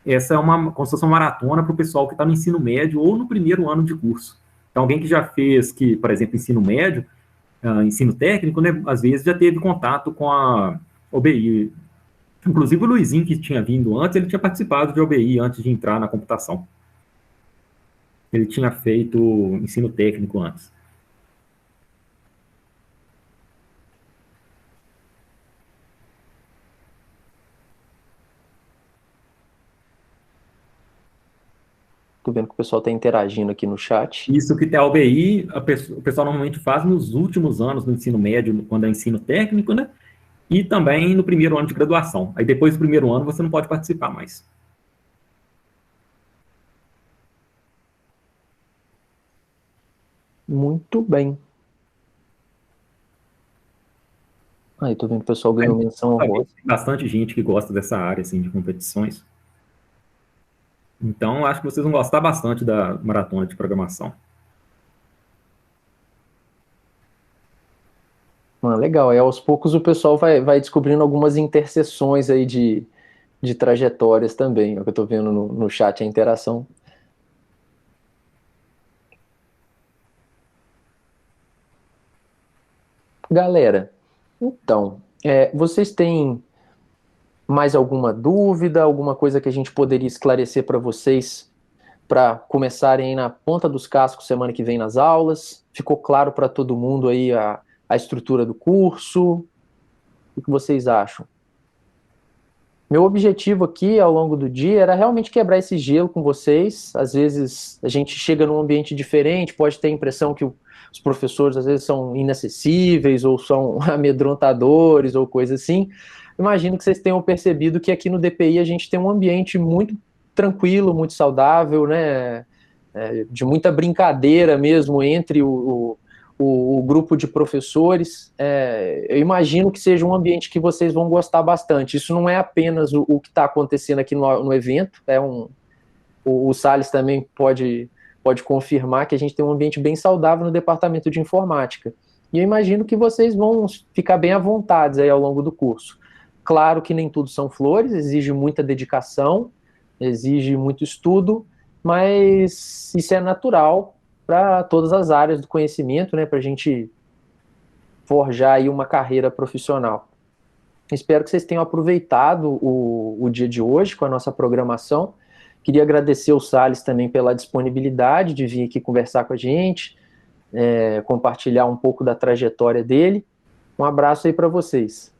Essa é como se fosse uma maratona para o pessoal que está no ensino médio ou no primeiro ano de curso. Então, alguém que já fez, por exemplo, ensino médio, ensino técnico, né, às vezes já teve contato com a OBI. Inclusive o Luizinho, que tinha vindo antes, ele tinha participado de OBI antes de entrar na computação. Ele tinha feito ensino técnico antes. Tô vendo que o pessoal está interagindo aqui no chat. Isso que tem a OBI, o pessoal normalmente faz nos últimos anos do ensino médio, quando é ensino técnico, né? E também no primeiro ano de graduação. Aí depois do primeiro ano você não pode participar mais. Muito bem. Aí, tô vendo que o pessoal ganhou menção honrosa. Tem bastante gente que gosta dessa área, assim, de competições. Então, acho que vocês vão gostar bastante da maratona de programação. Legal. Aí, aos poucos, o pessoal vai descobrindo algumas interseções aí de trajetórias também. É o que eu tô vendo no chat, a interação. Galera, então, vocês têm mais alguma dúvida, alguma coisa que a gente poderia esclarecer para vocês para começarem aí na ponta dos cascos semana que vem nas aulas? Ficou claro para todo mundo aí a estrutura do curso? O que vocês acham? Meu objetivo aqui ao longo do dia era realmente quebrar esse gelo com vocês. Às vezes a gente chega num ambiente diferente, pode ter a impressão que os professores às vezes são inacessíveis ou são amedrontadores ou coisa assim. Imagino que vocês tenham percebido que aqui no DPI a gente tem um ambiente muito tranquilo, muito saudável, né? De muita brincadeira mesmo entre o grupo de professores. Eu imagino que seja um ambiente que vocês vão gostar bastante. Isso não é apenas o que está acontecendo aqui no evento, o Salles também pode confirmar que a gente tem um ambiente bem saudável no departamento de informática. E eu imagino que vocês vão ficar bem à vontade aí ao longo do curso. Claro que nem tudo são flores, exige muita dedicação, exige muito estudo, mas isso é natural para todas as áreas do conhecimento, né, para a gente forjar aí uma carreira profissional. Espero que vocês tenham aproveitado o dia de hoje com a nossa programação Queria agradecer o Salles também pela disponibilidade de vir aqui conversar com a gente, compartilhar um pouco da trajetória dele. Um abraço aí para vocês.